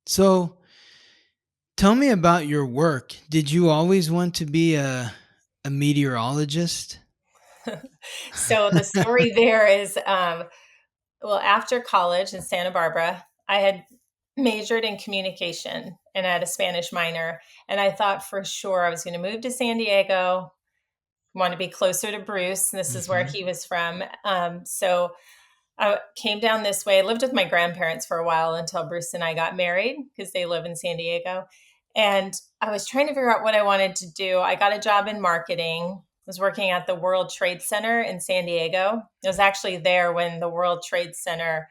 So tell me about your work. Did you always want to be a meteorologist? So the story there is, well, after college in Santa Barbara, I had majored in communication and I had a Spanish minor. And I thought for sure I was going to move to San Diego, want to be closer to Bruce. This is where Hmm. he was from. So I came down this way. I lived with my grandparents for a while until Bruce and I got married because they live in San Diego. And I was trying to figure out what I wanted to do. I got a job in marketing. I was working at the World Trade Center in San Diego. I was actually there when the World Trade Center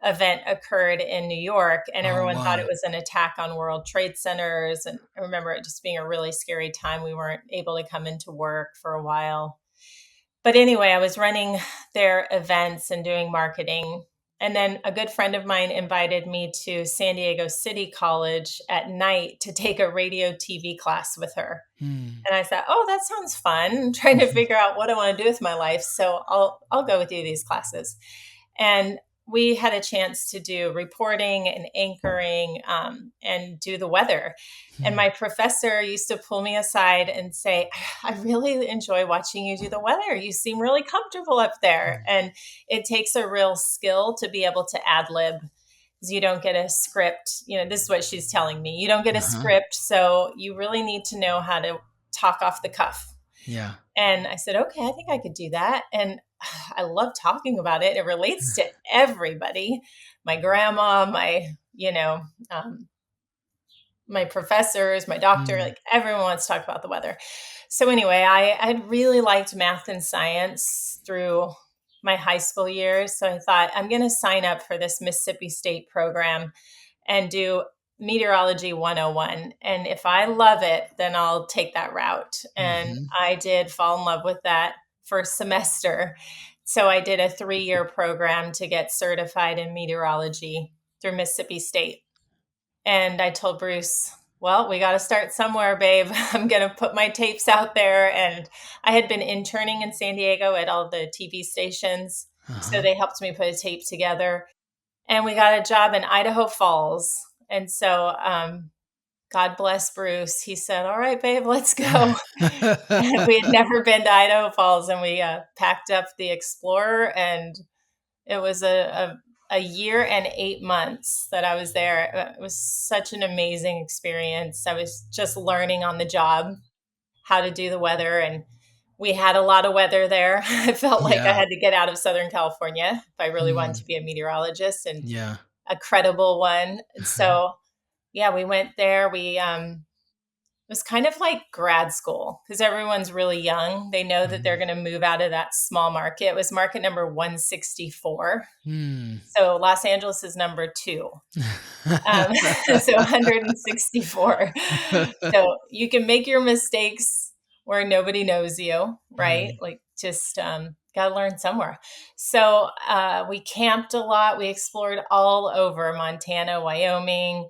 event occurred in New York, and Oh, everyone thought wow. it was an attack on World Trade Centers. And I remember it just being a really scary time. We weren't able to come into work for a while. But anyway, I was running their events and doing marketing. And then a good friend of mine invited me to San Diego City College at night to take a radio TV class with her. Hmm. And I thought, oh, that sounds fun. I'm trying to figure out what I want to do with my life. So I'll go with you these classes. And we had a chance to do reporting and anchoring, and do the weather. And Hmm. my professor used to pull me aside and say, I really enjoy watching you do the weather. You seem really comfortable up there. And it takes a real skill to be able to ad lib, because you don't get a script. This is what she's telling me. You don't get a Uh-huh. script. So you really need to know how to talk off the cuff. Yeah. And I said, okay, I think I could do that. And I love talking about it. It relates to everybody, my grandma, um, my professors, my doctor, Hmm. like everyone wants to talk about the weather. So anyway, I had really liked math and science through my high school years. So I thought I'm going to sign up for this Mississippi State program and do Meteorology 101. And if I love it, then I'll take that route. And Hmm. I did fall in love with that first semester. So I did a 3-year program to get certified in meteorology through Mississippi State. And I told Bruce, well, we got to start somewhere, babe. I'm going to put my tapes out there. And I had been interning in San Diego at all the TV stations. So Uh-huh. they helped me put a tape together. And we got a job in Idaho Falls. And so, God bless Bruce. He said, all right, babe, let's go. We had never been to Idaho Falls, and we packed up the Explorer, and it was a year and 8 months that I was there. It was such an amazing experience. I was just learning on the job how to do the weather, and we had a lot of weather there. I felt like I Yeah. had to get out of Southern California if I really wanted Hmm. to be a meteorologist, and Yeah. a credible one. So yeah, we went there. It was kind of like grad school because everyone's really young. They know that they're Hmm. going to move out of that small market. It was market number 164. Hmm. So Los Angeles is number two. Um, so 164. So you can make your mistakes where nobody knows you, right? Hmm. Like just got to learn somewhere. So we camped a lot. We explored all over Montana, Wyoming,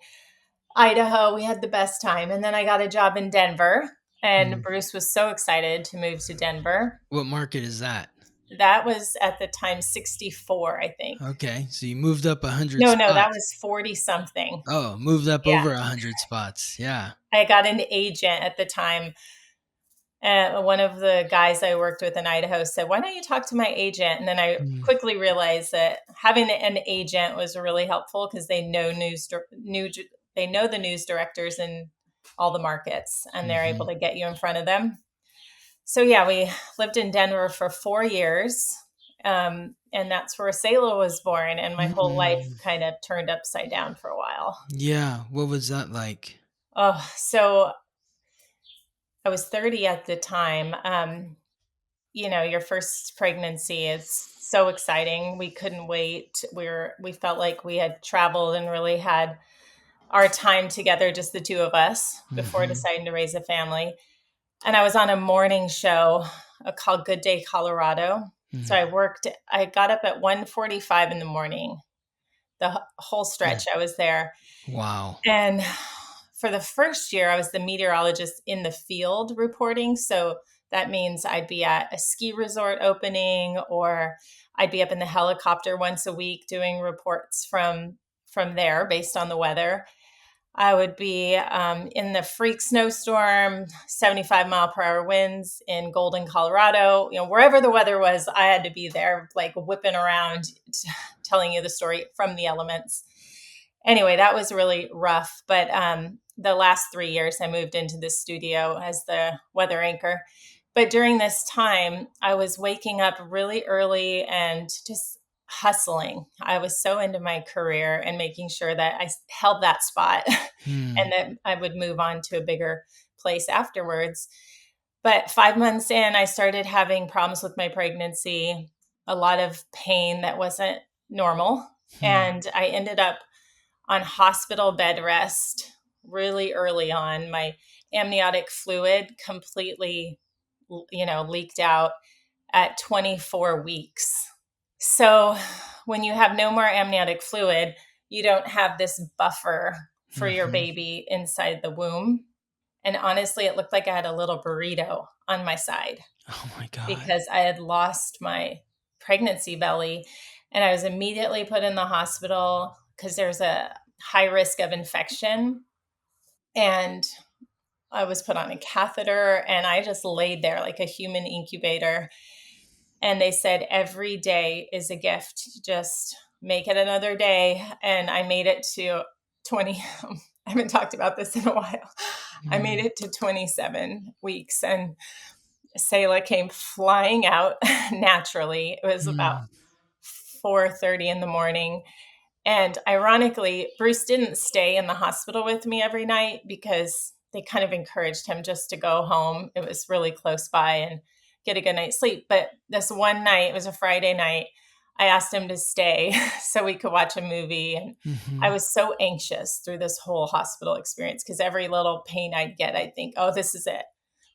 Idaho. We had the best time. And then I got a job in Denver, and Hmm. Bruce was so excited to move to Denver. What market is that? That was at the time 64, I think. Okay, so you moved up 100 No, that spots. was 40 something. Oh, moved up Yeah. over 100 spots. Yeah. I got an agent at the time. One of the guys I worked with in Idaho said, why don't you talk to my agent? And then I Mm, quickly realized that having an agent was really helpful because they know the news directors in all the markets, and they're able mhm, to get you in front of them. So yeah, we lived in Denver for 4 years. And that's where Selah was born. And my whole life mm. kind of turned upside down for a while. Yeah, what was that like? Oh, so I was 30 at the time. your first pregnancy is so exciting. We couldn't wait. We felt like we had traveled and really had our time together, just the two of us, before Mm-hmm. deciding to raise a family. And I was on a morning show called Good Day Colorado. So I got up at 1:45 in the morning. The whole stretch I was there. Wow. And for the first year, I was the meteorologist in the field reporting. So that means I'd be at a ski resort opening, or I'd be up in the helicopter once a week doing reports from there based on the weather. I would be in the freak snowstorm, 75-mile-per-hour winds in Golden, Colorado. Wherever the weather was, I had to be there, like whipping around, telling you the story from the elements. Anyway, that was really rough. But the last 3 years, I moved into the studio as the weather anchor. But during this time, I was waking up really early and just hustling. I was so into my career and making sure that I held that spot Hmm. and that I would move on to a bigger place afterwards. But 5 months in, I started having problems with my pregnancy, a lot of pain that wasn't normal. Hmm. And I ended up on hospital bed rest really early on. My amniotic fluid completely, leaked out at 24 weeks. So when you have no more amniotic fluid, you don't have this buffer for your Mm-hmm. baby inside the womb. And honestly, it looked like I had a little burrito on my side Oh my God. because I had lost my pregnancy belly, and I was immediately put in the hospital because there's a high risk of infection. And I was put on a catheter, and I just laid there like a human incubator. And they said every day is a gift. Just make it another day. And I made it to 20. I haven't talked about this in a while. I made Mm. it to 27 weeks, and Selah came flying out naturally. It was about Mm. 4:30 in the morning. And ironically, Bruce didn't stay in the hospital with me every night because they kind of encouraged him just to go home. It was really close by and get a good night's sleep. But this one night, it was a Friday night, I asked him to stay so we could watch a movie. And I Mm-hmm. was so anxious through this whole hospital experience because every little pain I'd get, I'd think, oh, this is it.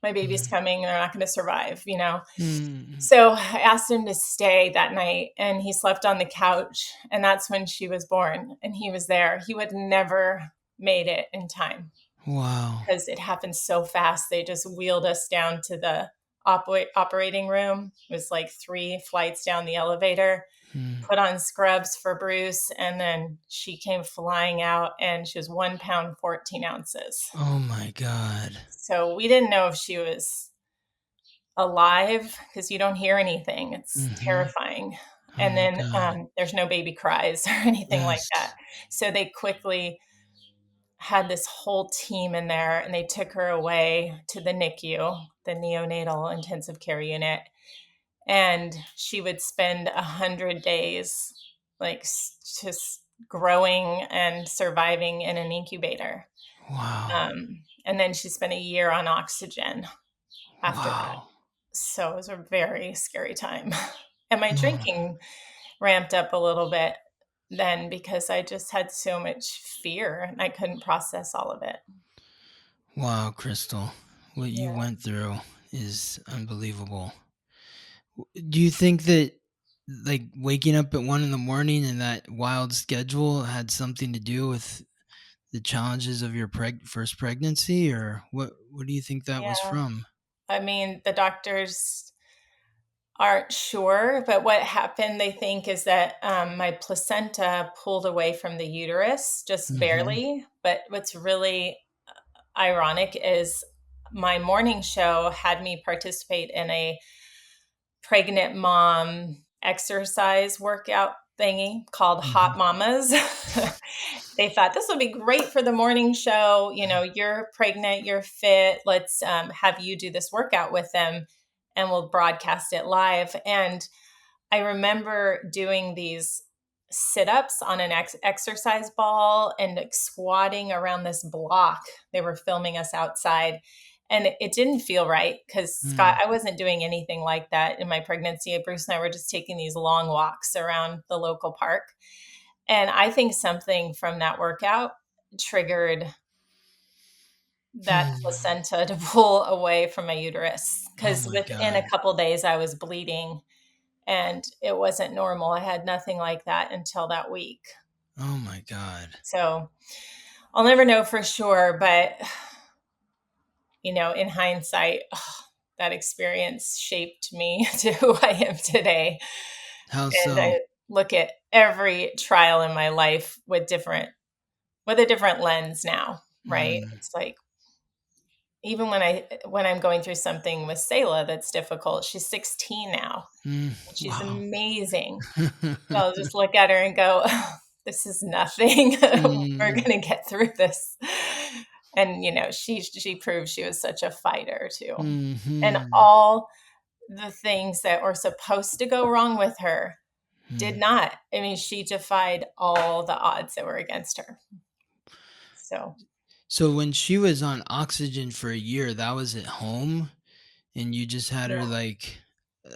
My baby's coming. They're not going to survive. Mm. So I asked him to stay that night, and he slept on the couch. And that's when she was born. And he was there. He would never made it in time Wow. because it happened so fast. They just wheeled us down to the operating room. It was like 3 flights down the elevator, Mm. put on scrubs for Bruce. And then she came flying out, and she was 1 pound, 14 ounces. Oh my God. So we didn't know if she was alive because you don't hear anything. It's Mm-hmm. terrifying. Oh And my then God. there's no baby cries or anything like that. Yes. So they quickly had this whole team in there, and they took her away to the NICU, the neonatal intensive care unit. And she would spend 100 days like just growing and surviving in an incubator. Wow. And then she spent a year on oxygen after that. Wow. So it was a very scary time. And my Oh, drinking ramped up a little bit then because I just had so much fear and I couldn't process all of it. wow, Crystal. What you Yeah. went through is unbelievable. Do you think that like waking up at 1 in the morning and that wild schedule had something to do with the challenges of your first pregnancy, or what do you think that was Yeah. from? I mean, the doctors aren't sure, but what happened, they think, is that my placenta pulled away from the uterus just Mm-hmm. barely. But what's really ironic is my morning show had me participate in a pregnant mom exercise workout thingy called Mm-hmm. Hot Mamas. They thought this would be great for the morning show. You're pregnant, you're fit. Let's have you do this workout with them, and we'll broadcast it live. And I remember doing these sit ups on an exercise ball and like squatting around this block. They were filming us outside. And it didn't feel right because Scott, Mm. I wasn't doing anything like that in my pregnancy. Bruce and I were just taking these long walks around the local park. And I think something from that workout triggered that Hmm. placenta to pull away from my uterus. Oh Because my within a God. couple days, I was bleeding and it wasn't normal. I had nothing like that until that week. Oh my God. So I'll never know for sure, but in hindsight, that experience shaped me to who I am today. How And so? I look at every trial in my life with a different lens now, right? Mm. It's like even when I'm going through something with Selah that's difficult, she's 16 now Mm. and she's Wow. amazing. So I'll just look at her and go, "Oh, this is nothing. We're Mm. gonna get through this." And she proved she was such a fighter too. And Hmm. all the things that were supposed to go wrong with her did Mm. not. I mean, she defied all the odds that were against her. So, So when she was on oxygen for a year, that was at home, and you just had her yeah. like,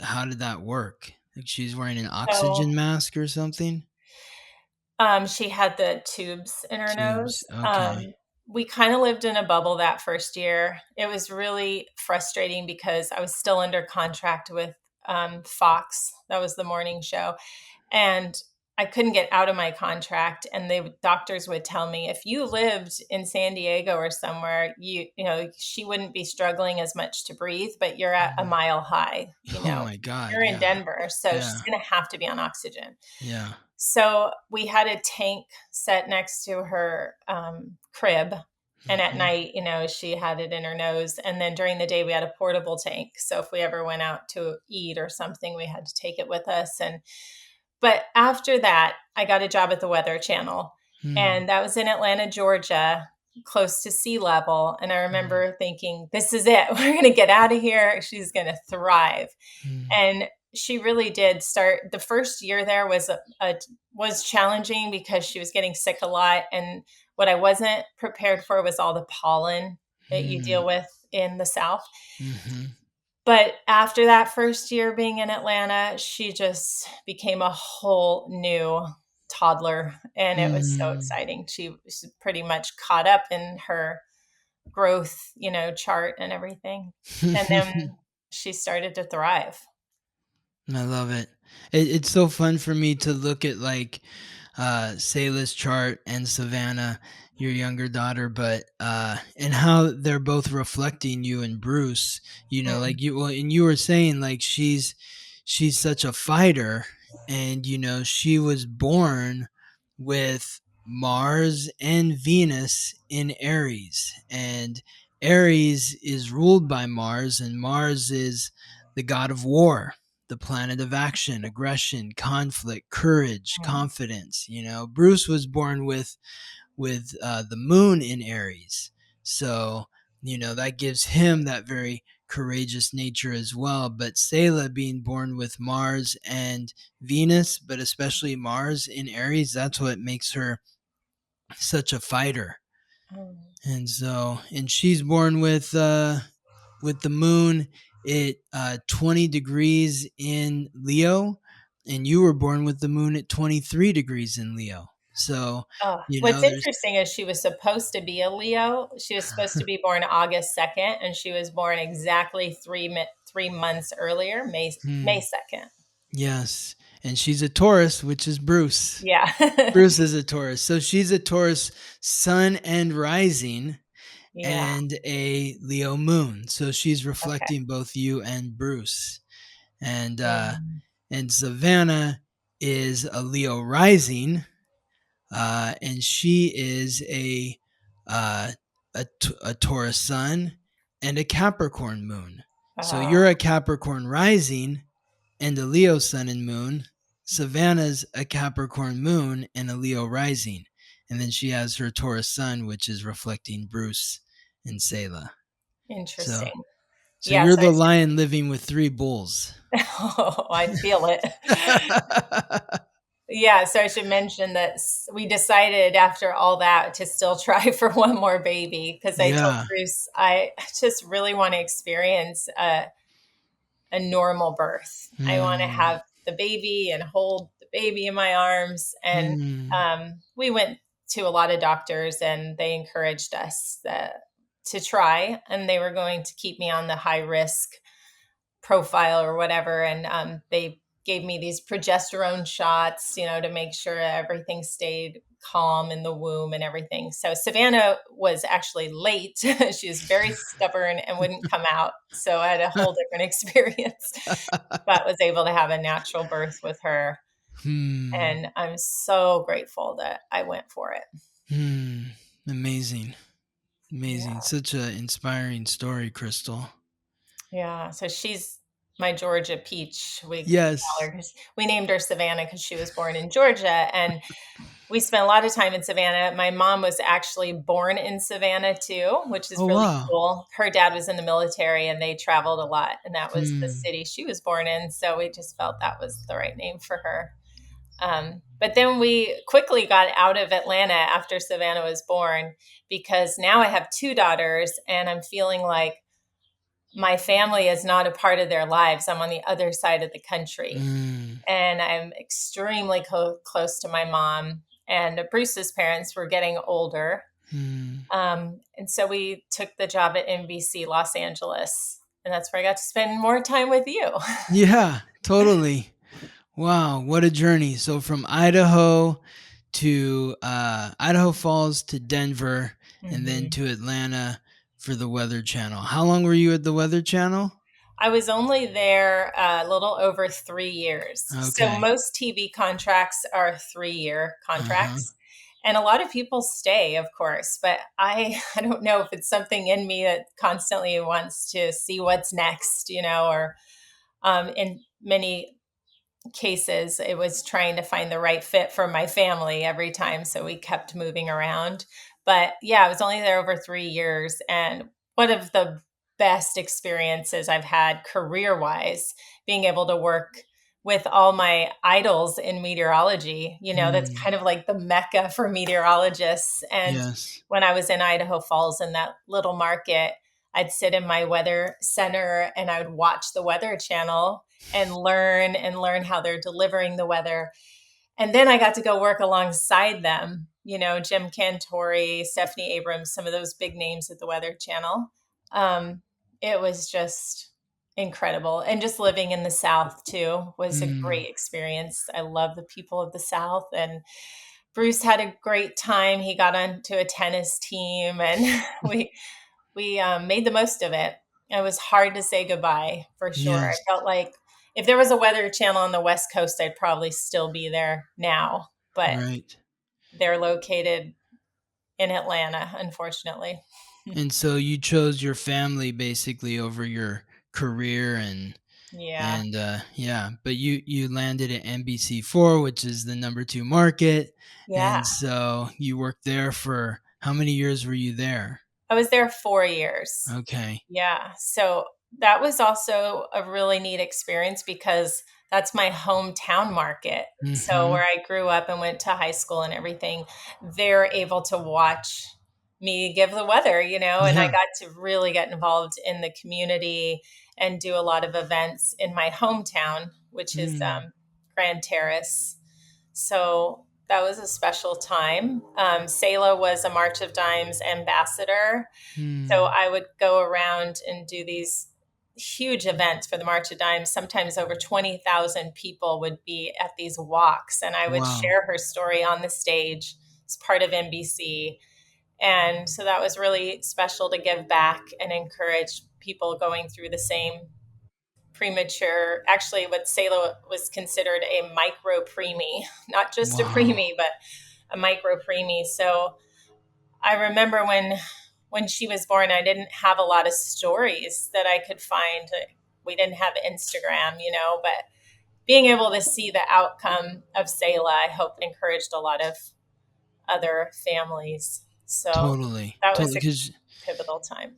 how did that work? Like she's wearing an So, oxygen mask or something? she had the tubes in her Tubes. nose. Okay. We kind of lived in a bubble that first year. It was really frustrating because I was still under contract with Fox. That was the morning show. And I couldn't get out of my contract. And the doctors would tell me if you lived in San Diego or somewhere, she wouldn't be struggling as much to breathe, but you're at a Mm. mile high, Oh my God. you're in Yeah. Denver. So she's Yeah. going to have to be on oxygen. Yeah. So we had a tank set next to her crib. And at Hmm. night, she had it in her nose. And then during the day, we had a portable tank. So if we ever went out to eat or something, we had to take it with us. But after that, I got a job at the Weather Channel. Mm. And that was in Atlanta, Georgia, close to sea level. And I Mm. remember thinking, this is it. We're going to get out of here. She's going to thrive. Mm. And she really did start. The first year there was challenging because she was getting sick a lot, and what I wasn't prepared for was all the pollen that you deal Mm. with in the South. Mhm. But after that first year being in Atlanta, she just became a whole new toddler, and it was so Mm. exciting. She was pretty much caught up in her growth, chart and everything, and then she started to thrive. I love it. It's so fun for me to look at like Selah's chart and Savannah, your younger daughter, but and how they're both reflecting you and Bruce. Like Mm, you well, and you were saying like she's such a fighter, and she was born with Mars and Venus in Aries, and Aries is ruled by Mars, and Mars is the god of war, the planet of action, aggression, conflict, courage, mm, confidence. Bruce was born with the moon in Aries, so that gives him that very courageous nature as well. But Selah being born with Mars and Venus, but especially Mars in Aries, that's what makes her such a fighter. mm. And she's born with the moon at 20 degrees in Leo, and you were born with the moon at 23 degrees in Leo. So, What's there's interesting is she was supposed to be a Leo. She was supposed to be born August 2nd, and she was born exactly 3 months earlier, May Hmm, 2nd. yes, and she's a Taurus, which is Bruce. Yeah. Bruce is a Taurus. So she's a Taurus sun and rising Yeah. and a Leo moon. So she's Okay. reflecting both you and Bruce. And Mm. and Savannah is a Leo rising, and she is uh, a Taurus sun and a Capricorn moon. So Uh, you're a Capricorn rising and a Leo sun and moon. Savannah's a Capricorn moon and a Leo rising. And then she has her Taurus sun, which is reflecting Bruce and Selah. So, Interesting. so Yeah. you're So the lion living with three bulls. I feel it. Yeah, so I should mention that we decided after all that to still try for one more baby because I told Yeah. Bruce I just really want to experience a normal birth. I want to Hmm. have the baby and hold the baby in my arms. And Hmm. we went to a lot of doctors and they encouraged us to try, and they were going to keep me on the high risk profile or whatever. And they gave me these progesterone shots, to make sure everything stayed calm in the womb and everything. So Savannah was actually late. She was very stubborn and wouldn't come out. So I had a whole different experience, but was able to have a natural birth with her. Hmm. And I'm so grateful that I went for it. Hmm. Amazing. Amazing. Yeah. Such an inspiring story, Crystal. Yeah. So she's my Georgia peach. We call Yes. her 'cause we named her Savannah because she was born in Georgia. And we spent a lot of time in Savannah. My mom was actually born in Savannah too, which is Oh, really wow. cool. Her dad was in the military and they traveled a lot, and that was the Hmm. city she was born in. So we just felt that was the right name for her. But then we quickly got out of Atlanta after Savannah was born because now I have two daughters and I'm feeling like my family is not a part of their lives. I'm on the other side of the country Hmm. and I'm extremely close to my mom. And Bruce's parents were getting older. Hmm. And so we took the job at NBC Los Angeles. And that's where I got to spend more time with you. Yeah, totally. Wow, what a journey. So from Idaho to Idaho Falls to Denver and then Mhm. to Atlanta for the Weather Channel. How long were you at the Weather Channel? I was only there a little over 3 years. So Okay. most TV contracts are 3-year Uh-huh. contracts. And a lot of people stay, of course, but I don't know if it's something in me that constantly wants to see what's next, or in many cases, it was trying to find the right fit for my family every time. So we kept moving around. But yeah, I was only there over 3 years. And one of the best experiences I've had career wise, being able to work with all my idols in meteorology. That's Hmm. kind of like the mecca for meteorologists. And Yes. when I was in Idaho Falls in that little market, I'd sit in my weather center and I would watch the Weather Channel and learn how they're delivering the weather. And then I got to go work alongside them, Jim Cantori, Stephanie Abrams, some of those big names at the Weather Channel. Um, it was just incredible. And just living in the South too was a Hmm. great experience. I love the people of the South. And Bruce had a great time. He got onto a tennis team and we made the most of it. It was hard to say goodbye for sure. I Yes. felt like if there was a weather channel on the West Coast, I'd probably still be there now, but Right. they're located in Atlanta, unfortunately. And so you chose your family basically over your career Yeah. and yeah, but you landed at NBC4, which is the number 2 market, Yeah. and so you worked there for how many years were you there? I was there 4 years. Okay. Yeah. So that was also a really neat experience because that's my hometown market. So where Mhm. I grew up and went to high school and everything, they're able to watch me give the weather, and I Yeah. got to really get involved in the community and do a lot of events in my hometown, which is Mm. Grand Terrace. So that was a special time. Selah was a March of Dimes ambassador, so Mm. I would go around and do these huge events for the March of Dimes. Sometimes over 20,000 people would be at these walks, and I would Wow. share her story on the stage as part of NBC. And so that was really special to give back and encourage people going through the same premature, actually, what Selah was considered a micro preemie, not just a Wow. preemie, but a micro preemie. So I remember when she was born, I didn't have a lot of stories that I could find. We didn't have Instagram, but being able to see the outcome of Selah, I hope encouraged a lot of other families. So Totally. that was Totally. a Because pivotal time.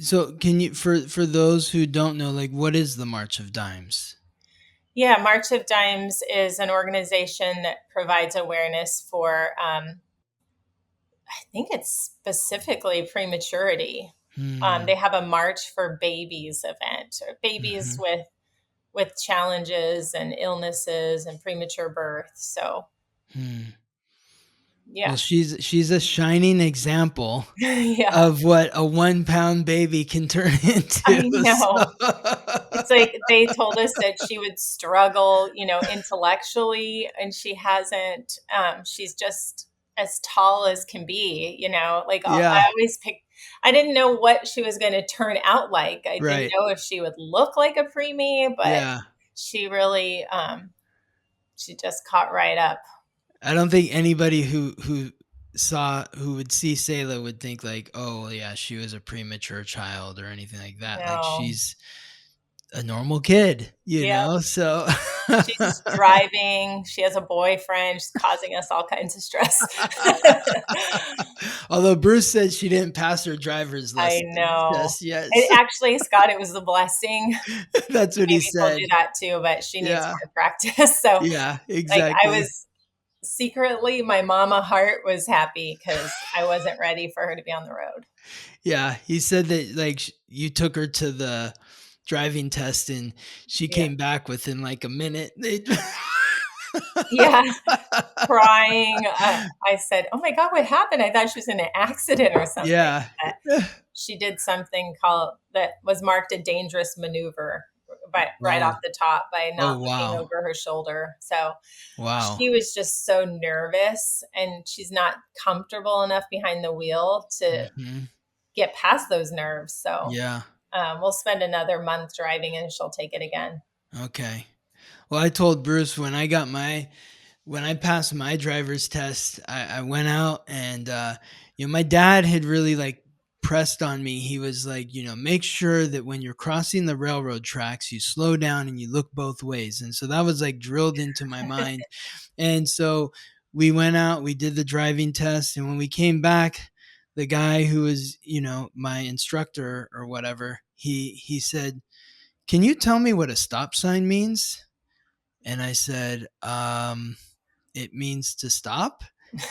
so can you for those who don't know, like what is the March of Dimes? Yeah, March of Dimes is an organization that provides awareness for, I think it's specifically prematurity. Hmm. They have a March for Babies event, or babies Hmm. with challenges and illnesses and premature birth. So Hmm. Well, yeah, she's a shining example yeah, of what a 1 pound baby can turn into. I So, know. It's like they told us that she would struggle, intellectually, and she hasn't. She's just as tall as can be, Like I yeah, always pick. I didn't know what she was going to turn out like. I didn't right. know if she would look like a preemie, but Yeah. she really, she just caught right up. I don't think anybody who would see Sayla would think like, oh yeah, she was a premature child or anything like that. Like No, she's a normal kid, you yeah, know? So she's driving. She has a boyfriend. She's causing us all kinds of stress. although Bruce said she didn't pass her driver's I license know. just yet. It actually, Scott, it was the blessing. That's what he Maybe told you said. that too, but she needs Yeah. more practice. So, Yeah, like, I exactly. was secretly, my mama heart was happy because I wasn't ready for her to be on the road. Yeah, he said that like you took her to the driving test and she Yeah. came back within like a minute. Yeah. Crying. I said, "Oh my God, what happened? I thought she was in an accident or something." Yeah. But she did something called that was marked a dangerous maneuver by right off Oh. the top by Oh, not looking wow. over her shoulder. So Wow. she was just so nervous and she's not comfortable enough behind the wheel to Mhm. get past those nerves. So Yeah. we'll spend another month driving and she'll take it again. Okay. Well, I told Bruce when I passed my driver's test, I went out and my dad had really like pressed on me. He was like, make sure that when you're crossing the railroad tracks, you slow down and you look both ways. And so that was like drilled into my mind. And so we went out, we did the driving test, and when we came back, the guy who was, my instructor or whatever, he said, "Can you tell me what a stop sign means?" And I said, "It means to stop."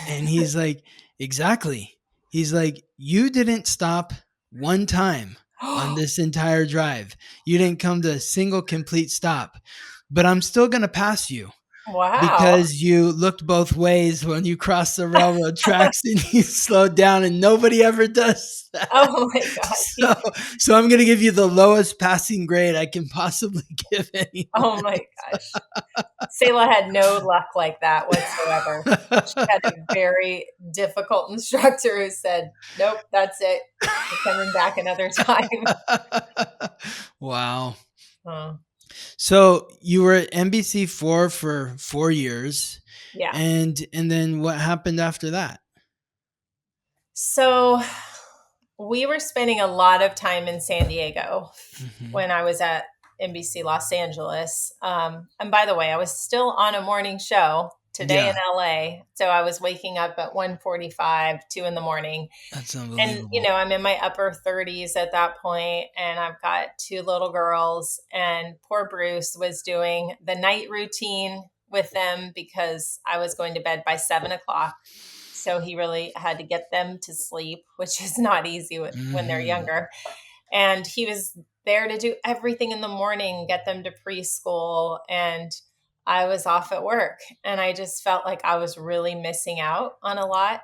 And he's like, "Exactly." He's like, "You didn't stop one time on this entire drive. You didn't come to a single complete stop, but I'm still going to pass you Wow. because you looked both ways when you crossed the railroad tracks and you slowed down, and nobody ever does that. Oh my God. So, so I'm going to give you the lowest passing grade I can possibly give anyone." Oh my gosh. Selah had no luck like that whatsoever. She had a very difficult instructor who said, "Nope, that's it. You're coming back another time." Wow. Oh, So you were at NBC 4 for 4 years, yeah. and then what happened after that? So we were spending a lot of time in San Diego Hmm. when I was at NBC Los Angeles. And by the way, I was still on a morning show today in Yeah, LA. So I was waking up at 1:45, 2 in the morning. that's And, unbelievable. I'm in my upper 30s at that point, and I've got two little girls. And poor Bruce was doing the night routine with them because I was going to bed by 7 o'clock. So he really had to get them to sleep, which is not easy when they're Hmm. younger. And he was there to do everything in the morning, get them to preschool. And I was off at work. And I just felt like I was really missing out on a lot.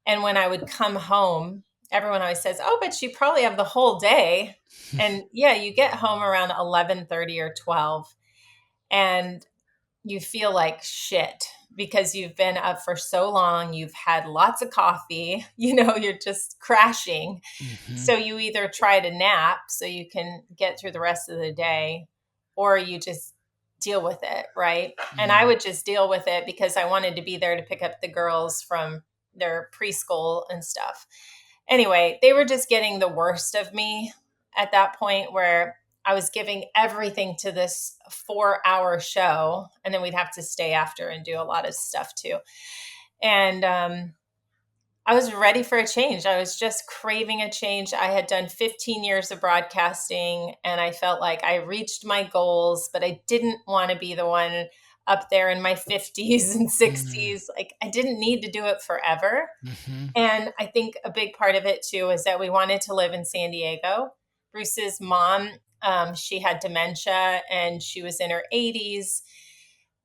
And when I would come home, everyone always says, "Oh, but you probably have the whole day." And yeah, you get home around 11:30 or 12 and you feel like shit because you've been up for so long, you've had lots of coffee, you're just crashing. Hmm. So you either try to nap so you can get through the rest of the day, or you just deal with it, right? And I Hmm. would just deal with it because I wanted to be there to pick up the girls from their preschool and stuff. Anyway, they were just getting the worst of me at that point where I was giving everything to this 4-hour show, and then we'd have to stay after and do a lot of stuff too. And I was ready for a change. I was just craving a change. I had done 15 years of broadcasting and I felt like I reached my goals, but I didn't want to be the one up there in my 50s and Mm, 60s. Like, I didn't need to do it forever. mhm, And I think a big part of it too is that we wanted to live in San Diego. Bruce's mom, she had dementia and she was in her 80s.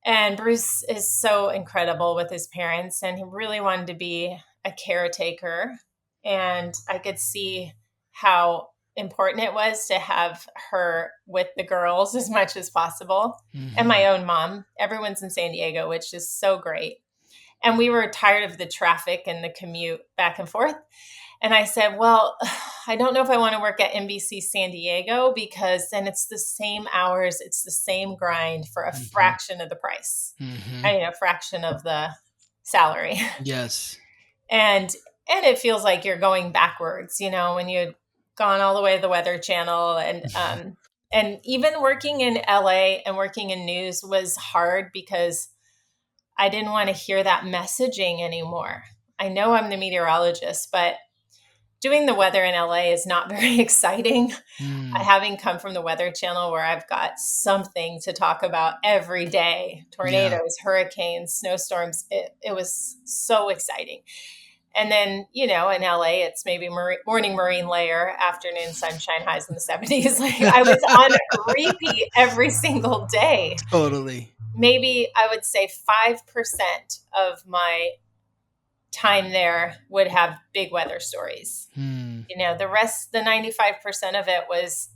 And Bruce is so incredible with his parents, and he really wanted to be a caretaker. And I could see how important it was to have her with the girls as much as possible. And mhm. my own mom. Everyone's in San Diego, which is so great. And we were tired of the traffic and the commute back and forth. And I said, well, I don't know if I want to work at NBC San Diego because then it's the same hours, it's the same grind for a Mhm, fraction of the price. I mhm. mean, a fraction of the salary. Yes. And it feels like you're going backwards, when you'd gone all the way to the Weather Channel and even working in LA and working in news was hard because I didn't want to hear that messaging anymore. I know I'm the meteorologist, but doing the weather in LA is not very exciting. Mm, Having come from the Weather Channel where I've got something to talk about every day, yeah. tornadoes, hurricanes, snowstorms, it was so exciting. And then, in LA, it's maybe morning marine layer, afternoon sunshine, highs in the 70s. Like, I was on repeat every single day. Totally. Maybe I would say 5% of my time there would have big weather stories. Mm, The rest, the 95% of it was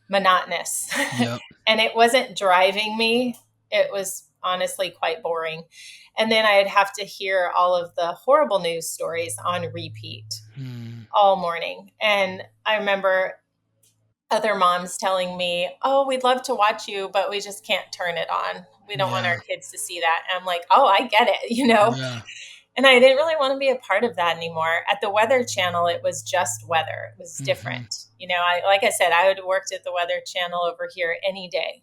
monotonous. yep. And it wasn't driving me. It was honestly quite boring. And then I'd have to hear all of the horrible news stories on repeat Mm, all morning. And I remember other moms telling me, "Oh, we'd love to watch you, but we just can't turn it on. We don't want yeah. our kids to see that." And I'm like, "Oh, I get it." Yeah. And I didn't really want to be a part of that anymore. At the Weather Channel, it was just weather. It was Mhm, different. Like I said, I would have worked at the Weather Channel over here any day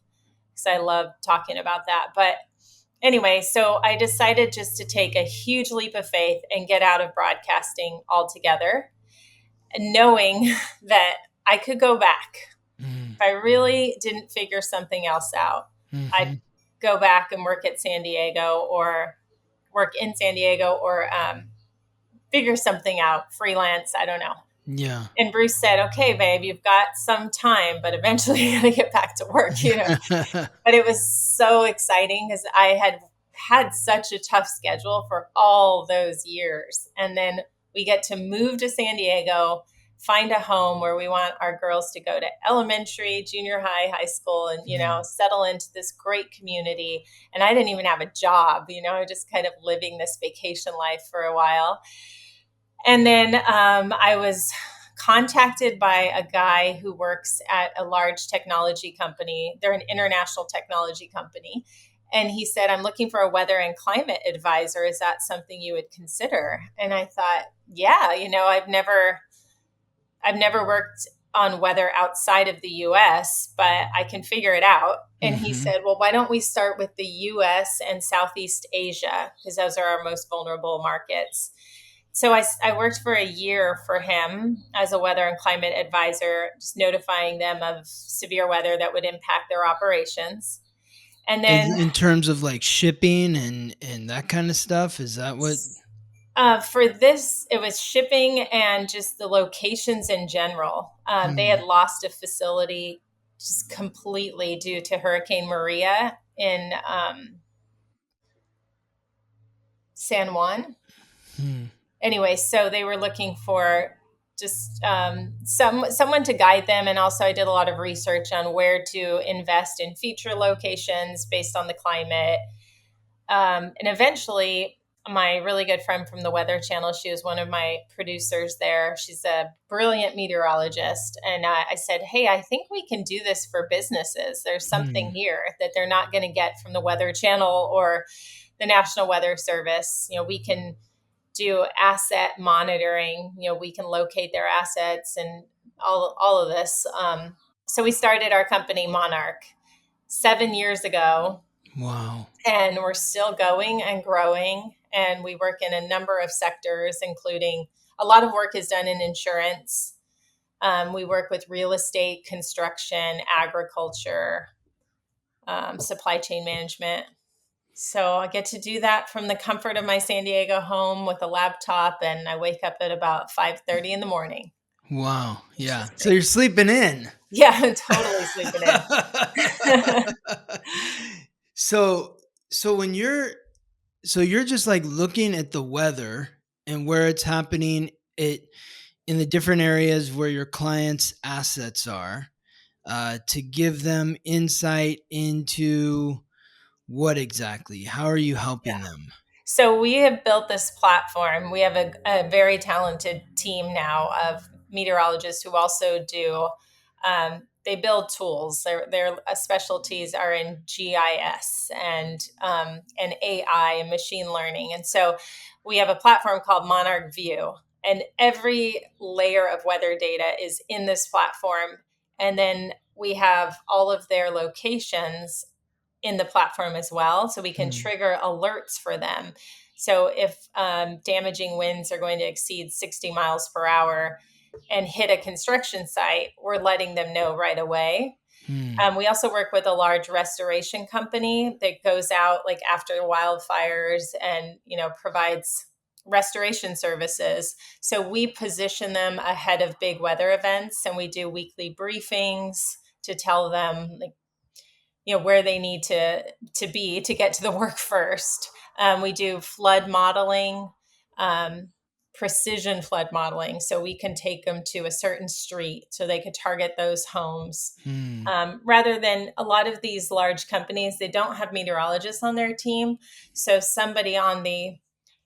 because I love talking about that. But anyway, so I decided just to take a huge leap of faith and get out of broadcasting altogether, knowing that I could go back. mm, If I really didn't figure something else out, I'd mhm. go back and work at San Diego or work in San Diego or figure something out, freelance, I don't know. Yeah. And Bruce said, "Okay, babe, you've got some time, but eventually you got to get back to work." But it was so exciting because I had such a tough schedule for all those years. And then we get to move to San Diego, find a home where we want our girls to go to elementary, junior high, high school, and, Mm, settle into this great community. And I didn't even have a job, just kind of living this vacation life for a while. And then I was contacted by a guy who works at a large technology company. They're an international technology company. And he said, "I'm looking for a weather and climate advisor. Is that something you would consider?" And I thought, yeah, I've never worked on weather outside of the US, but I can figure it out. And he mhm. said, "Well, why don't we start with the US and Southeast Asia? Because those are our most vulnerable markets." So I worked for a year for him as a weather and climate advisor, just notifying them of severe weather that would impact their operations. And then In terms of, like, shipping and that kinda stuff, is that what for this, it was shipping and just the locations in general. They Mm, had lost a facility just completely due to Hurricane Maria in San Juan. hmm, Anyway, so they were looking for just someone to guide them, and also I did a lot of research on where to invest in future locations based on the climate. And eventually, my really good friend from the Weather Channel, she was one of my producers there. She's a brilliant meteorologist, and I said, "Hey, I think we can do this for businesses. There's something hmm, here that they're not going to get from the Weather Channel or the National Weather Service. We can do asset monitoring. We can locate their assets and all of this." So we started our company Monarch 7 years ago, wow. and we're still going and growing. and we work in a number of sectors, including a lot of work is done in insurance. We work with real estate, construction, agriculture, supply chain management. So I get to do that from the comfort of my San Diego home with a laptop, and I wake up at about 5:30 in the morning, Wow. which Yeah. is So great. you're sleeping in. Yeah, I'm totally sleeping in. so so when you're just like looking at the weather and where it's happening it in the different areas where your clients' assets are, to give them insight into what exactly? How are you Yeah. helping them? So we have built this platform. We have a very talented team now of meteorologists who also do. They build tools. Their specialties are in GIS and AI and machine learning. And so we have a platform called Monarch View, and every layer of weather data is in this platform. And then we have all of their locations in the platform as well, so we can Hmm. trigger alerts for them. So if damaging winds are going to exceed 60 miles per hour and hit a construction site, we're letting them know right away. Hmm. We also work with a large restoration company that goes out like after wildfires and provides restoration services. So we position them ahead of big weather events, and we do weekly briefings to tell them like where they need to be to get to the work first. We do flood modeling, um, precision flood modeling, so we can take them to a certain street so they could target those homes. Hmm. Rather than a lot of these large companies, they don't have meteorologists on their team. So somebody on the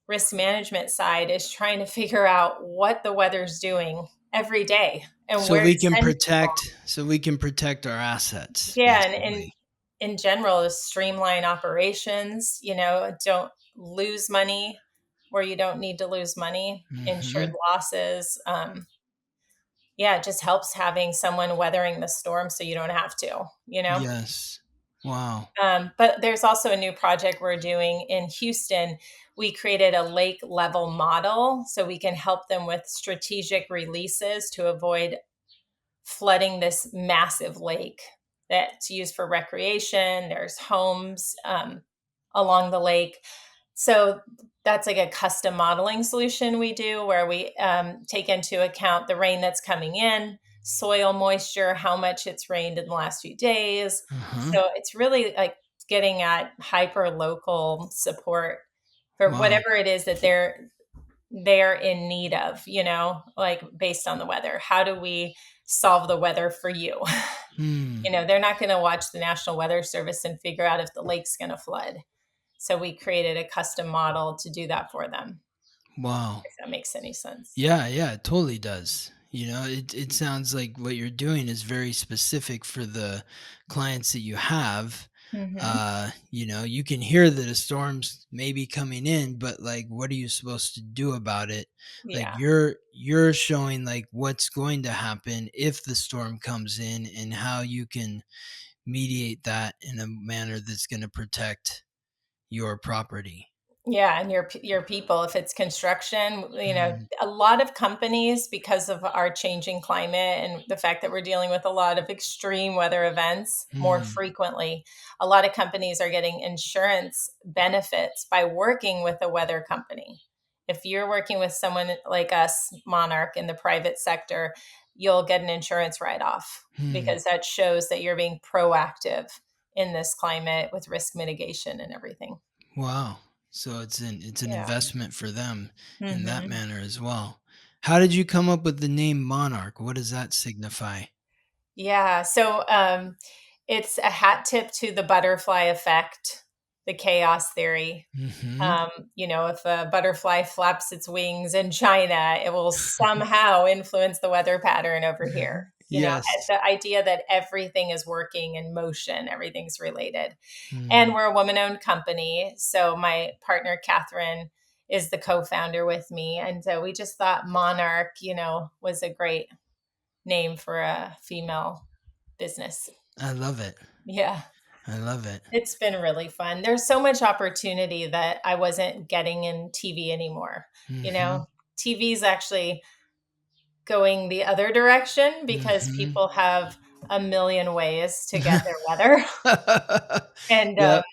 risk management side is trying to figure out what the weather's doing every day and So where to we can send people. protect our assets, Yeah, and basically. in general, is streamline operations. Don't lose money where you don't need to lose money. Insured Hmm. losses. Yeah, it just helps having someone weathering the storm so you don't have to. Yes. Wow. But there's also a new project we're doing in Houston. We created a lake level model so we can help them with strategic releases to avoid flooding this massive lake that's used for recreation. There's homes along the lake. So that's like a custom modeling solution we do where we take into account the rain that's coming in, soil moisture, how much it's rained in the last few days. Uh-huh. So it's really like getting at hyper local support for Wow. whatever it is that they're in need of, like based on the weather. How do we solve the weather for you? Hmm. They're not going to watch the National Weather Service and figure out if the lake's going to flood. So we created a custom model to do that for them, Wow. if that makes any sense. Yeah, yeah, it totally does. It sounds like what you're doing is very specific for the clients that you have. Hmm. You can hear that a storm's maybe coming in, but like what are you supposed to do about it? Like Yeah. you're showing like what's going to happen if the storm comes in and how you can mediate that in a manner that's going to protect your property. Yeah, and your people, if it's construction, Mm, a lot of companies, because of our changing climate and the fact that we're dealing with a lot of extreme weather events more mm, frequently, a lot of companies are getting insurance benefits by working with a weather company. If you're working with someone like us, Monarch, in the private sector, you'll get an insurance write-off mm. because that shows that you're being proactive in this climate with risk mitigation and everything. Wow. So it's an Yeah. investment for them in that Hmm. manner as well. How did you come up with the name Monarch? What does that signify? Yeah. So it's a hat tip to the butterfly effect, the chaos theory. Mhm. Um, if a butterfly flaps its wings in China, it will somehow influence the weather pattern over here. Yes. The idea that everything is working in motion, everything's related. And Mm. we're a woman owned company. So my partner, Katherine, is the co founder with me. And we just thought Monarch, was a great name for a female business. I love it. Yeah. I love it. It's been really fun. There's so much opportunity that I wasn't getting in TV anymore. You Mm-hmm. know, TV is actually going the other direction because Mm-hmm. people have a million ways to get their weather. And Yep.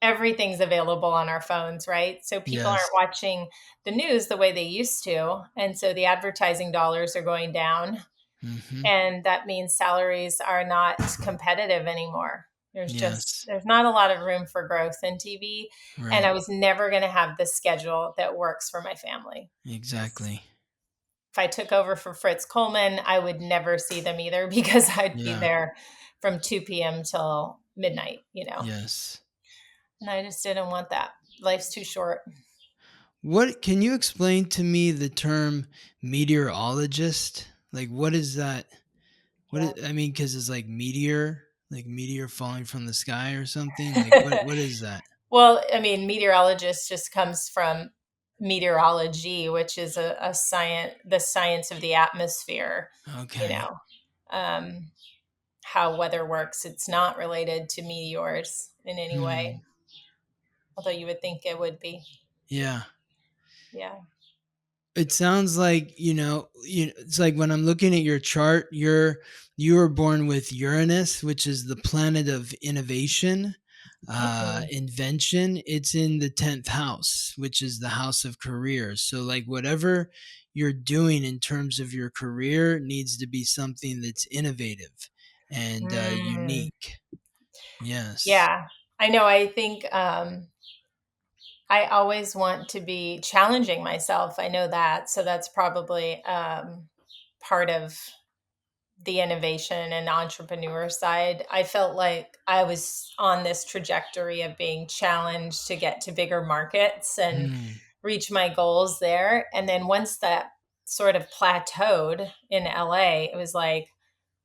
everything's available on our phones, right? So people Yes. aren't watching the news the way they used to. And so the advertising dollars are going down. Mm-hmm. And that means salaries are not competitive anymore. Yes. There's not a lot of room for growth in TV. And Right. I was never going to have the schedule that works for my family. Exactly. If I took over for Fritz Coleman, I would never see them either because I'd be Yeah. there from 2 p.m. till midnight, you know. Yes. And I just didn't want that. Life's too short. What can you explain to me the term meteorologist? Like, what is that? What Yeah. is, I mean, because it's like meteor falling from the sky or something. Like, what is that? Well, I mean, meteorologist just comes from meteorology, which is a science, the science of the atmosphere, you Okay. know, um, how weather works. It's not related to meteors in any way, Hmm. although you would think it would be. Yeah. Yeah. It sounds like, it's like when I'm looking at your chart, you were born with Uranus, which is the planet of innovation, Mm-mm. invention. It's in the 10th house, which is the house of careers. So like whatever you're doing in terms of your career needs to be something that's innovative and Mm. unique. Yes. Yeah. I know. I think I always want to be challenging myself. I know that. So that's probably part of the innovation and entrepreneur side. I felt like I was on this trajectory of being challenged to get to bigger markets and Mm, reach my goals there. And then once that sort of plateaued in LA, it was like,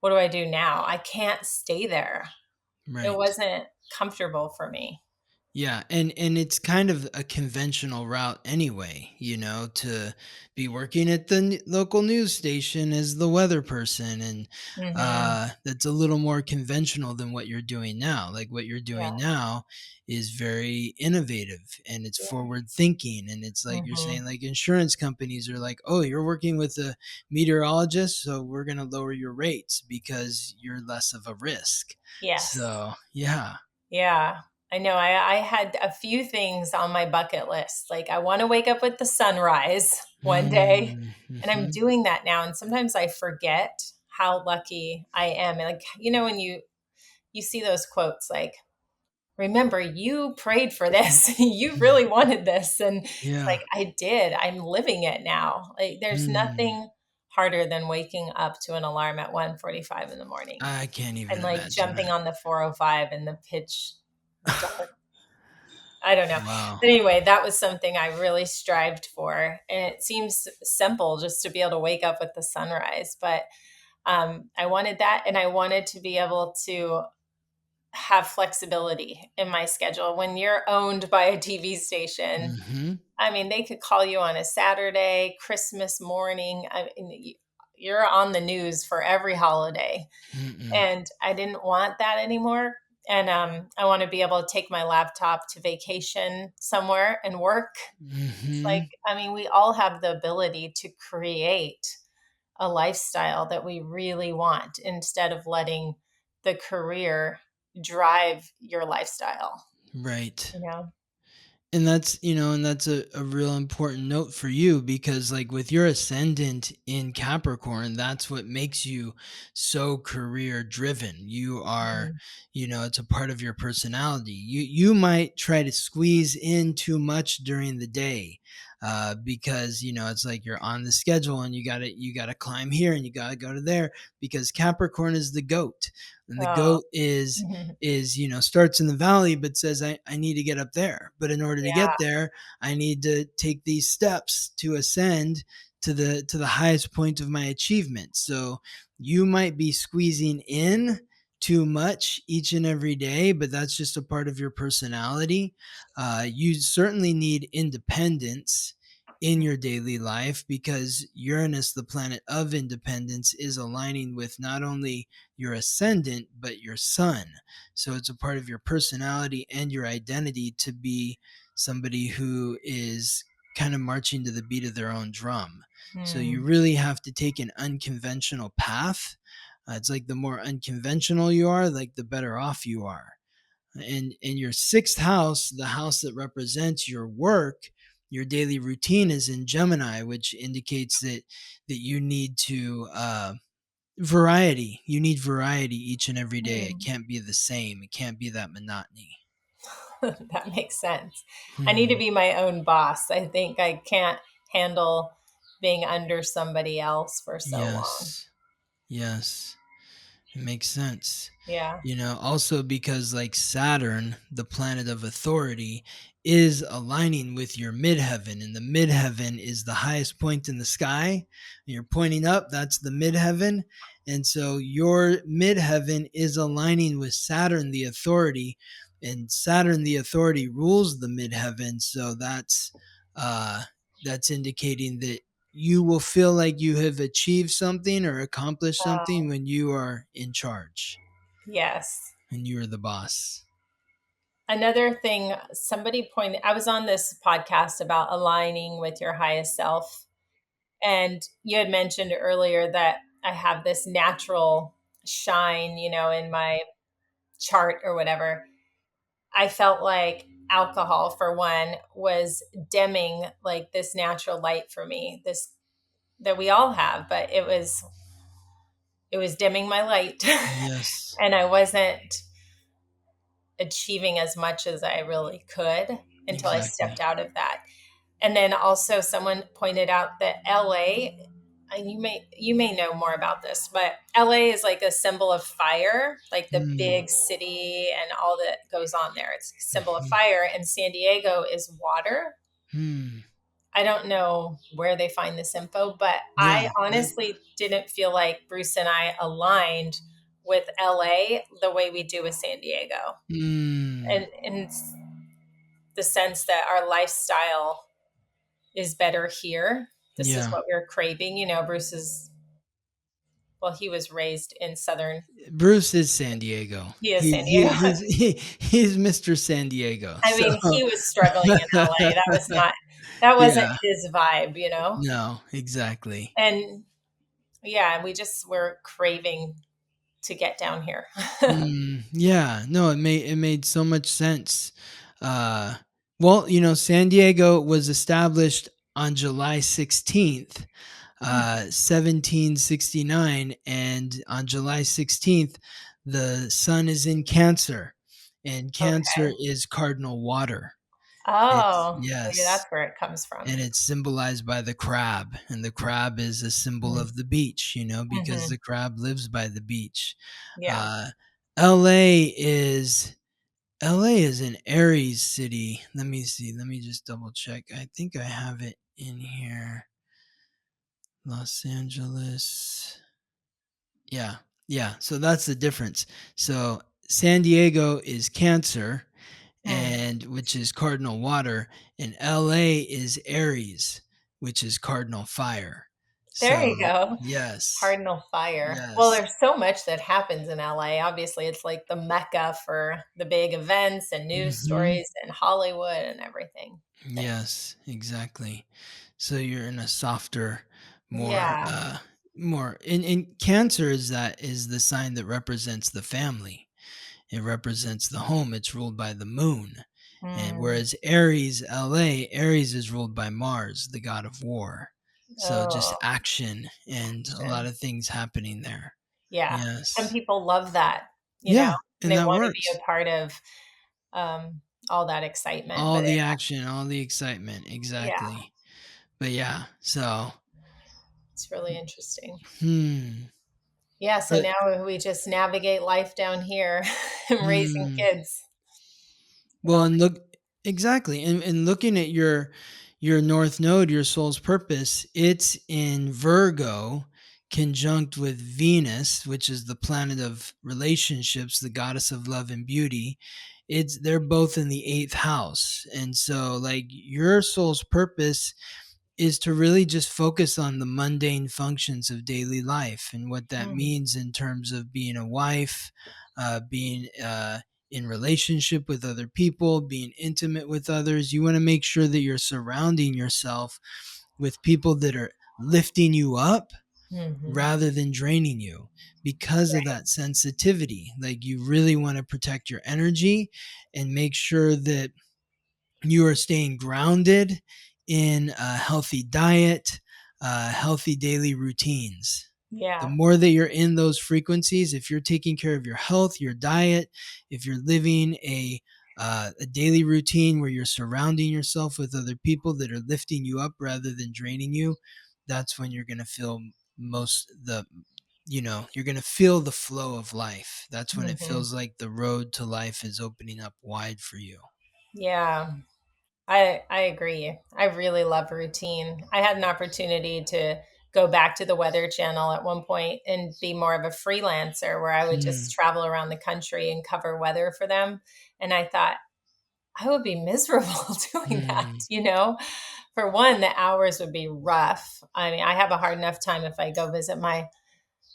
what do I do now? I can't stay there. It right. wasn't comfortable for me. Yeah, and it's kind of a conventional route anyway, to be working at the local news station as the weather person, and Hmm. that's a little more conventional than what you're doing now. Like what you're doing Yeah. now is very innovative and it's Yeah. forward thinking, and it's like you're Hmm. saying like insurance companies are like, oh, you're working with a meteorologist, so we're gonna lower your rates because you're less of a risk. Yes. So yeah. Yeah, I know. I had a few things on my bucket list. Like, I want to wake up with the sunrise one day, Mm, and I'm mhm. doing that now. And sometimes I forget how lucky I am. And like, when you see those quotes, like, "Remember, you prayed for this. You really wanted this," and it's Yeah. like I did. I'm living it now. Like, there's Mm. nothing harder than waking up to an alarm at 1:45 in the morning I can't even and like imagine jumping that. on the 405 in the pitch dark. I don't know. Wow. But anyway, that was something I really strived for. And it seems simple just to be able to wake up with the sunrise. But I wanted that. And I wanted to be able to have flexibility in my schedule. When you're owned by a TV station, Mhm. I mean, they could call you on a Saturday, Christmas morning. You're on the news for every holiday. Mm-mm. And I didn't want that anymore. And I want to be able to take my laptop to vacation somewhere and work. It's like, Mhm. I mean, we all have the ability to create a lifestyle that we really want instead of letting the career drive your lifestyle, Right. you know? And that's a real important note for you because like with your ascendant in Capricorn, that's what makes you so career driven. You are, Mhm. it's a part of your personality. You might try to squeeze in too much during the day. Because it's like you're on the schedule and you gotta climb here and you gotta go to there because Capricorn is the goat, and the Oh, goat is mhm. is starts in the valley but says I need to get up there, but in order to Yeah. get there I need to take these steps to ascend to the highest point of my achievement. So you might be squeezing in too much each and every day, but that's just a part of your personality. You certainly need independence in your daily life, because Uranus, the planet of independence, is aligning with not only your ascendant, but your sun. So it's a part of your personality and your identity to be somebody who is kind of marching to the beat of their own drum. So you Mm. really have to take an unconventional path. It's like the more unconventional you are, like the better off you are. And in your sixth house, the house that represents your work, your daily routine is in Gemini, which indicates that you need to variety. You need variety each and every day. It Mm. can't be the same. It can't be that monotony. That makes sense. I need to Hmm. be my own boss. I think I can't handle being under somebody else for so long. Yes. Yes. It makes sense. Yeah. Also because like Saturn, the planet of authority, is aligning with your midheaven, and the midheaven is the highest point in the sky. And you're pointing up, that's the midheaven. And so your midheaven is aligning with Saturn, the authority, and Saturn, the authority, rules the midheaven. So that's indicating that you will feel like you have achieved something or accomplished something when you are in charge Yes. and you are the boss. Another thing, somebody pointed, I was on this podcast about aligning with your highest self. And you had mentioned earlier that I have this natural shine, in my chart or whatever. I felt like alcohol, for one, was dimming like this natural light for me, this that we all have, but it was dimming my light. Yes, And I wasn't achieving as much as I really could until I stepped exactly. out of that. And then also someone pointed out that LA, and you may know more about this, but LA is like a symbol of fire, like the Hmm. big city and all that goes on there. It's a symbol of Hmm. fire, and San Diego is water. Hmm. I don't know where they find this info, but Yeah. I honestly didn't feel like Bruce and I aligned with LA the way we do with San Diego. Hmm. And in the sense that our lifestyle is better here. This is Yeah. what we're craving. Bruce is, well, he was raised in Southern, Bruce is San Diego. he is He, San Diego. he he's Mr. San Diego. I So mean, he was struggling in LA. That wasn't yeah. his vibe. No, exactly. And yeah, we're craving to get down here. Yeah, no, it made so much sense. Uh, well, San Diego was established on July 16th, 1769, and on July 16th, the sun is in Cancer, and Cancer Okay. is cardinal water. It's Oh, maybe yes, that's where it comes from. and it's symbolized by the crab, and the crab is a symbol of the beach, because Mm-hmm. the crab lives by the beach. Yeah. uh, la is an Aries city. Let me see, let me just double check. I think I have it in here. Los Angeles. Yeah, yeah, so that's the difference. So San Diego is Cancer, Hmm. and which is cardinal water, and LA is Aries, which is cardinal fire. There So you go. yes, Cardinal Fire. Well, yes. there's so much that happens in LA. Obviously, it's like the mecca for the big events and news Hmm. stories and Hollywood and everything. Yes, exactly. So you're in a softer, more Yeah. more in Cancer is the sign that represents the family. It represents the home. It's ruled by the moon. And Mm. whereas Aries is ruled by Mars, the god of war. So just Oh, action and a lot action. of things happening there. Yeah. Some Yes. people love that, Yeah, and and they that want to be works. a part of all that excitement. All But the action, all the excitement, yeah, exactly. But yeah, so it's really interesting. hmm. Yeah. So But now we just navigate life down here and raising hmm. kids and Well, all. and look exactly, and looking at your North Node, your soul's purpose, it's in Virgo, conjunct with Venus, which is the planet of relationships, the goddess of love and beauty. They're both in the eighth house, and so like your soul's purpose is to really just focus on the mundane functions of daily life and what that Mm, means in terms of being a wife, being in relationship with other people, being intimate with others. You want to make sure that you're surrounding yourself with people that are lifting you up mhm. rather than draining you because of that sensitivity. Like, you really want to protect your energy and make sure that you are staying grounded in a healthy diet, healthy daily routines. The Yeah. more that you're in those frequencies, if you're taking care of your health, your diet, if you're living a daily routine where you're surrounding yourself with other people that are lifting you up rather than draining you, that's when you're going to feel you're going to feel the flow of life. That's when it Mhm. feels like the road to life is opening up wide for you. Yeah. I agree. I really love routine. I had an opportunity to go back to the Weather Channel at one point and be more of a freelancer where I would just Hmm. travel around the country and cover weather for them. And I thought I would be miserable doing that, Hmm. you know? For one, the hours would be rough. I mean, I have a hard enough time if I go visit my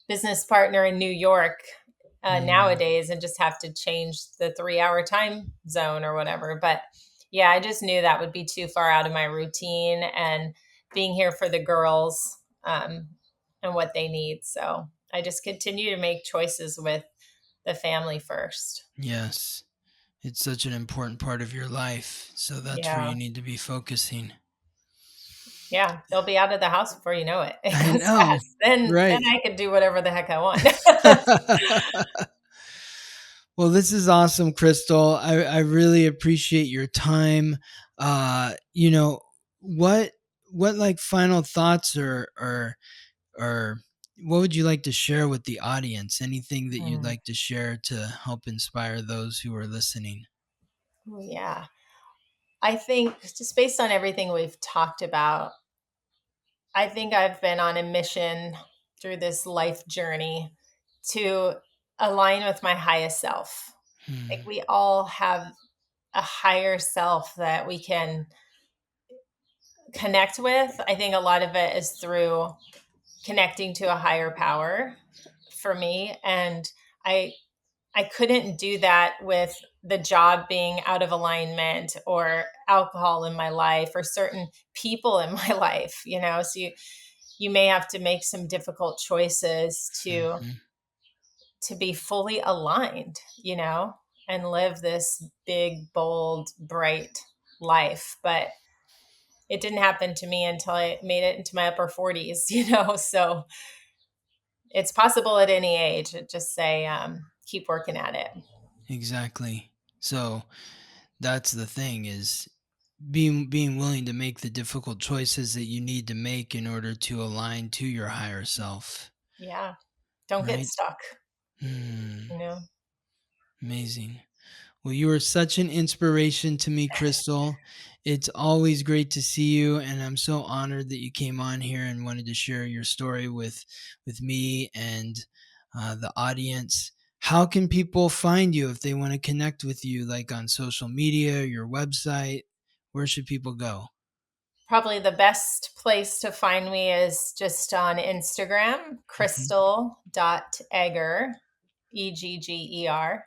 business partner in New York Hmm. nowadays and just have to change the 3 hour time zone or whatever. But yeah, I just knew that would be too far out of my routine and being here for the girls and what they need. So I just continue to make choices with the family first. Yes. It's such an important part of your life. So that's where you Yeah. need to be focusing. Yeah. They'll be out of the house before you know it. It I goes know. fast. Then Right. I can do whatever the heck I want. Well, this is awesome, Crystal. I really appreciate your time. You know, what what like final thoughts or what would you like to share with the audience? Anything that you'd Mm. like to share to help inspire those who are listening? Yeah. I think just based on everything we've talked about, I think I've been on a mission through this life journey to align with my highest self. Like Hmm. we all have a higher self that we can connect with. I think a lot of it is through connecting to a higher power for me. And I I couldn't do that with the job being out of alignment or alcohol in my life or certain people in my life, you know. So you may have to make some difficult choices Hmm. to be fully aligned, you know, and live this big, bold, bright life. But it didn't happen to me until I made it into my upper 40s, you know. So it's possible at any age. Just say, keep working at it. Exactly. So that's the thing, is being willing to make the difficult choices that you need to make in order to align to your higher self, Yeah. Don't get right? stuck, Hmm. you know. Amazing. Well, you are such an inspiration to me, Crystal. It's always great to see you, and I'm so honored that you came on here and wanted to share your story with me and the audience. How can people find you if they want to connect with you, like on social media, your website? Where should people go? Probably the best place to find me is just on Instagram, Mhm. crystal.egger, Egger.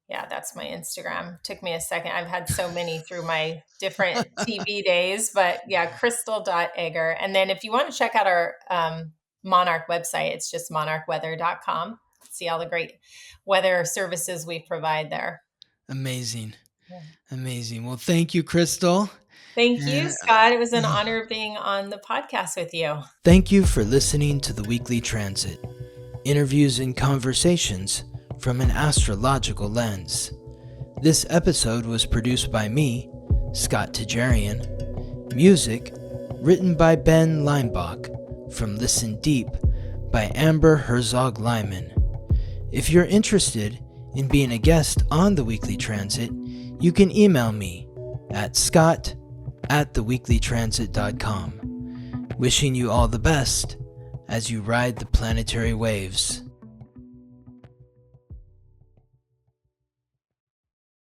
Yeah, that's my Instagram. Took me a second. I've had so many through my different TV days, but yeah, crystal.egger. And then if you want to check out our Monarch website, it's just monarchweather.com. See all the great weather services we provide there. Amazing. Yeah. Amazing. Well, thank you, Crystal. Thank you, And Scott. It was an honor being on the podcast with you. thank you for listening to the Weekly Transit, interviews and conversations from an astrological lens. This episode was produced by me, Scott Tajarian. Music written by Ben Leinbach from Listen Deep by Amber Herzog Lyman. If you're interested in being a guest on the Weekly Transit, you can email me at scott@theweeklytransit.com. Wishing you all the best as you ride the planetary waves.